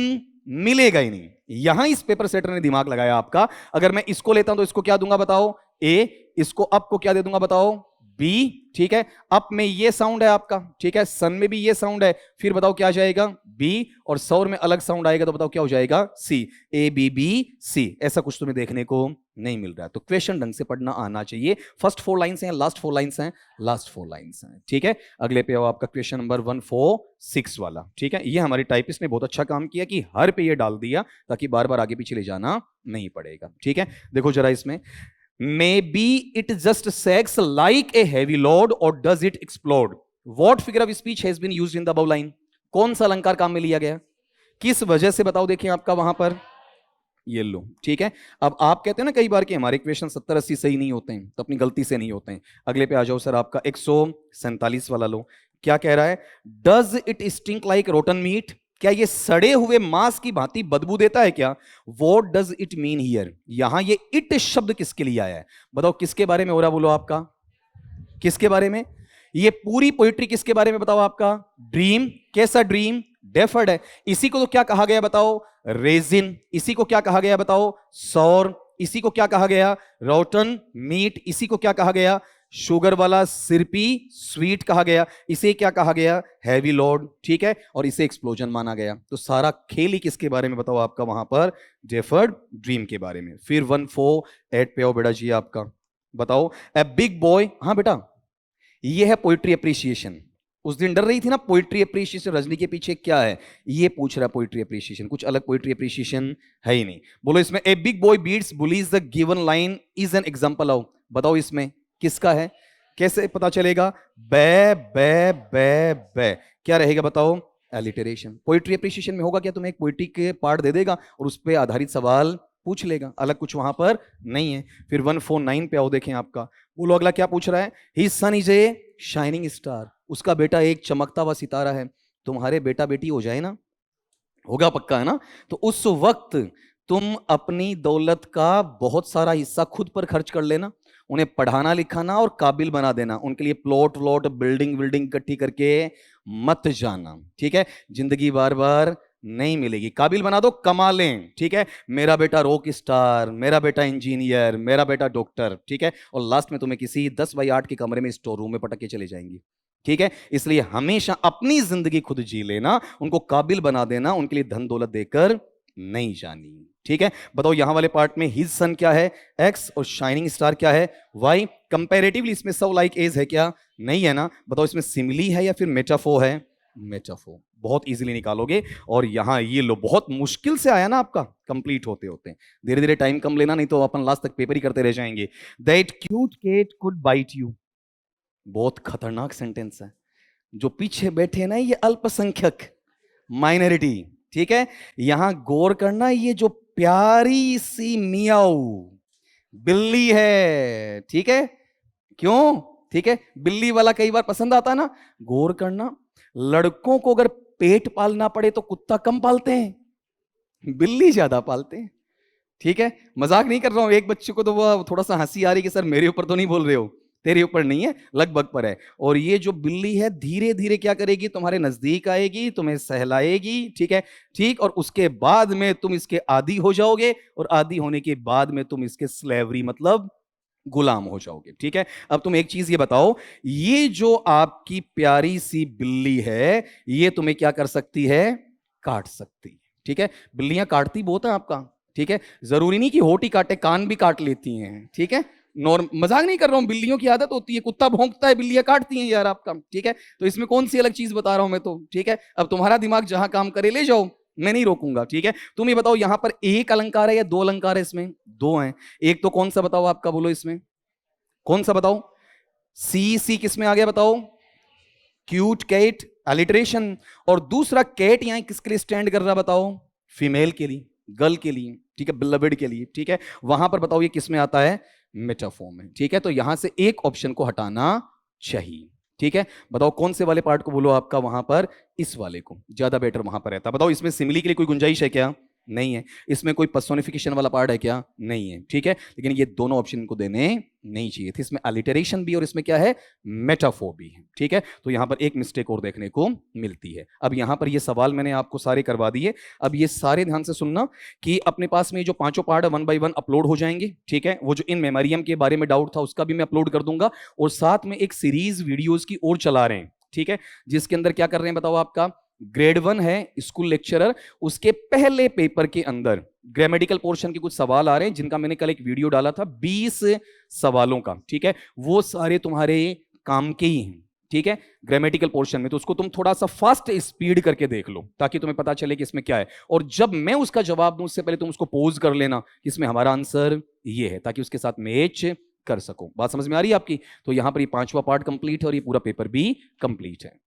मिलेगा ही नहीं। यहां इस पेपर सेटर ने दिमाग लगाया आपका। अगर मैं इसको लेता हूं तो इसको क्या दूंगा बताओ? ए। इसको अप को क्या दे दूंगा बताओ? बी। ठीक है, अप में ये साउंड है आपका, ठीक है, सन में भी ये साउंड है, फिर बताओ क्या आ जाएगा? बी। और सौर में अलग साउंड आएगा तो बताओ क्या हो जाएगा? C. A B B C. ऐसा कुछ तुम्हें देखने को नहीं मिल रहा है, तो क्वेश्चन ढंग से पढ़ना आना चाहिए। फर्स्ट 4 लाइंस हैं, लास्ट 4 लाइंस हैं, लास्ट 4 लाइंस हैं। ठीक है, अगले पे आओ आपका क्वेश्चन नंबर 146 वाला। ठीक है, ये हमारी टाइपिस्ट ने बहुत अच्छा काम किया कि हर पे ये डाल दिया ताकि बार बार आगे पीछे ले जाना नहीं पड़ेगा। ठीक है, देखो जरा इसमें, Maybe it just sags like a heavy load, or does it explode? What figure of speech has been used in the above line? कौन सा अलंकार काम में लिया गया, किस वजह से? बताओ देखिए आपका वहां पर ये लो। ठीक है, अब आप कहते हैं ना कई बार कि हमारे क्वेश्चन 70-80 सही नहीं होते हैं, तो अपनी गलती से नहीं होते हैं। अगले पे आ जाओ सर, आपका 147 वाला लो। क्या कह रहा है? Does it stink like rotten meat, क्या ये सड़े हुए मांस की भांति बदबू देता है क्या? What does it mean here, यहां ये इट शब्द किसके लिए आया है? बताओ किसके बारे में हो रहा? बोलो आपका किसके बारे में? ये पूरी पोइट्री किसके बारे में बताओ आपका? ड्रीम। कैसा ड्रीम? डेफर्ड है। इसी को तो क्या कहा गया बताओ? रेजिन। इसी को क्या कहा गया बताओ? सौर। इसी को क्या कहा गया? Rotten meat. इसी को क्या कहा गया? शुगर वाला सिरपी स्वीट कहा गया। इसे क्या कहा गया? Heavy load. ठीक है, और इसे एक्सप्लोजन माना गया। तो सारा खेल ही किसके बारे में बताओ आपका वहां पर? डेफर्ड ड्रीम के बारे में। फिर 148 पे आओ बेटा जी आपका, बताओ ए बिग बॉय। हाँ बेटा, ये है पोइट्री अप्रिसिएशन। उस दिन डर रही थी ना पोइट्री अप्रिसिएशन, रजनी के पीछे क्या है, ये पूछ रहा है पोइट्री अप्रिसिएशन। कुछ अलग पोइट्री अप्रिसिएशन है ही नहीं। बोलो इसमें a big boy beats bullies the given line is an example of, बताओ इसमें किसका है? कैसे पता चलेगा? बे बे बे बे, क्या रहेगा बताओ? एलिटरेशन। पोइट्री अप्रिसिएशन में होगा क्या, तुम्हें एक पोइट्री के पार्ट दे देगा और उस पर आधारित सवाल पूछ लेगा, अलग कुछ वहां पर नहीं है। फिर 149 पे आओ, देखें आपका, बोलो अगला क्या पूछ रहा है? His son is a shining star, उसका बेटा एक चमकता हुआ सितारा है। तुम्हारे बेटा बेटी हो जाए ना, होगा पक्का है ना, तो उस वक्त तुम अपनी दौलत का बहुत सारा हिस्सा खुद पर खर्च कर लेना, उन्हें पढ़ाना लिखाना और काबिल बना देना, उनके लिए प्लॉट व्लॉट बिल्डिंग विल्डिंग इकट्ठी करके मत जाना। ठीक है, जिंदगी बार बार नहीं मिलेगी, काबिल बना दो, कमा लें। ठीक है, मेरा बेटा रॉक स्टार, मेरा बेटा इंजीनियर, मेरा बेटा डॉक्टर। ठीक है, और लास्ट में तुम्हें किसी 10x8 के कमरे में स्टोर रूम में पटक के चले जाएंगी। ठीक है, इसलिए हमेशा अपनी जिंदगी खुद जी लेना, उनको काबिल बना देना, उनके लिए धन दौलत देकर नहीं जानी। ठीक है, बताओ यहां वाले पार्ट में हिज सन क्या है, एक्स, और शाइनिंग स्टार क्या है, वाई। कंपैरेटिवली इसमें सो लाइक एज है क्या, नहीं है ना। बताओ इसमें सिमिली है या फिर मेटाफोर है, मेटाफोर। बहुत इजीली निकालोगे। और यहां ये लो, बहुत मुश्किल से आया ना आपका कंप्लीट होते होते। धीरे धीरे टाइम कम लेना, नहीं तो अपन लास्ट तक पेपर ही करते रह जाएंगे। That cute cat could bite you, बहुत खतरनाक सेंटेंस है। जो पीछे बैठे ना ये अल्पसंख्यक, माइनॉरिटी, ठीक है, यहां गौर करना, ये जो प्यारी सी मियाऊ बिल्ली है, ठीक है, क्यों, ठीक है, बिल्ली वाला कई बार पसंद आता है ना। गौर करना, लड़कों को अगर पेट पालना पड़े तो कुत्ता कम पालते हैं, बिल्ली ज्यादा पालते हैं। ठीक है, मजाक नहीं कर रहा हूं। एक बच्चे को तो वो थोड़ा सा हंसी आ रही कि सर मेरे ऊपर तो नहीं बोल रहे हो, तेरे ऊपर नहीं है, लगभग पर है। और ये जो बिल्ली है धीरे धीरे क्या करेगी, तुम्हारे नजदीक आएगी, तुम्हें सहलाएगी, ठीक है, ठीक, और उसके बाद में तुम इसके आदी हो जाओगे, और आदी होने के बाद में तुम इसके स्लेवरी मतलब गुलाम हो जाओगे। ठीक है, अब तुम एक चीज ये बताओ, ये जो आपकी प्यारी सी बिल्ली है, ये तुम्हें क्या कर सकती है, काट सकती है। ठीक है, बिल्लियां काटती बहुत है आपका, ठीक है, जरूरी नहीं कि होठ ही काटे, कान भी काट लेती हैं। ठीक है, मजाक नहीं कर रहा हूं, बिल्लियों की आदत होती है, कुत्ता भौंकता है, बिल्लियां काटती हैं यार आपका। ठीक है, तो इसमें कौन सी अलग चीज बता रहा हूं मैं तो। ठीक है, अब तुम्हारा दिमाग जहां काम करे ले जाओ, मैं नहीं रोकूंगा। ठीक है, तुम ये बताओ यहां पर एक अलंकार है या दो अलंकार है, इसमें दो हैं। एक तो कौन सा बताओ आपका, बोलो इसमें कौन सा बताओ। सी, सी किस में आ गया बताओ, क्यूट कैट, अलिटरेशन। और दूसरा कैट यहां किसके लिए स्टैंड कर रहा बताओ, फीमेल के लिए, गर्ल के लिए, ठीक है, बिलवेड के लिए। ठीक है, वहां पर बताओ ये किस में आता है, मेटाफोर में। ठीक है, तो यहां से एक ऑप्शन को हटाना चाहिए। ठीक है, बताओ कौन से वाले पार्ट को बोलो आपका वहां पर, इस वाले को ज्यादा बेटर वहां पर रहता। बताओ इसमें सिमिली के लिए कोई गुंजाइश है क्या, नहीं है। इसमें कोई पर्सोनिफिकेशन वाला पार्ट है क्या, नहीं है। ठीक है, लेकिन ये दोनों ऑप्शन को देने नहीं चाहिए थे, इसमें अलिटरेशन भी और इसमें क्या है, मेटाफोर भी है। ठीक है, तो यहां पर एक मिस्टेक और देखने को मिलती है। अब यहां पर ये सवाल मैंने आपको सारे करवा दिए। अब ये सारे ध्यान से सुनना कि अपने पास में जो पांचों पार्ट है 1 by 1 अपलोड हो जाएंगे। ठीक है, वो जो इन मेमोरियम के बारे में डाउट था उसका भी मैं अपलोड कर दूंगा, और साथ में एक सीरीज वीडियोस की और चला रहे हैं। ठीक है, जिसके अंदर क्या कर रहे हैं बताओ, आपका ग्रेड 1 है स्कूल लेक्चरर, उसके पहले पेपर के अंदर ग्रामेटिकल पोर्शन के कुछ सवाल आ रहे हैं, जिनका मैंने कल एक वीडियो डाला था 20 सवालों का। ठीक है, वो सारे तुम्हारे काम के ही हैं। ठीक है, ग्रामेटिकल पोर्शन में, तो उसको तुम थोड़ा सा फास्ट स्पीड करके देख लो, ताकि तुम्हें पता चले कि इसमें क्या है। और जब मैं उसका जवाब दूं उससे पहले तुम उसको पोज कर लेना कि इसमें हमारा आंसर ये है, ताकि उसके साथ मैच कर सको। बात समझ में आ रही है आपकी। तो यहां पर ये पांचवा पार्ट कंप्लीट है और ये पूरा पेपर भी कंप्लीट है।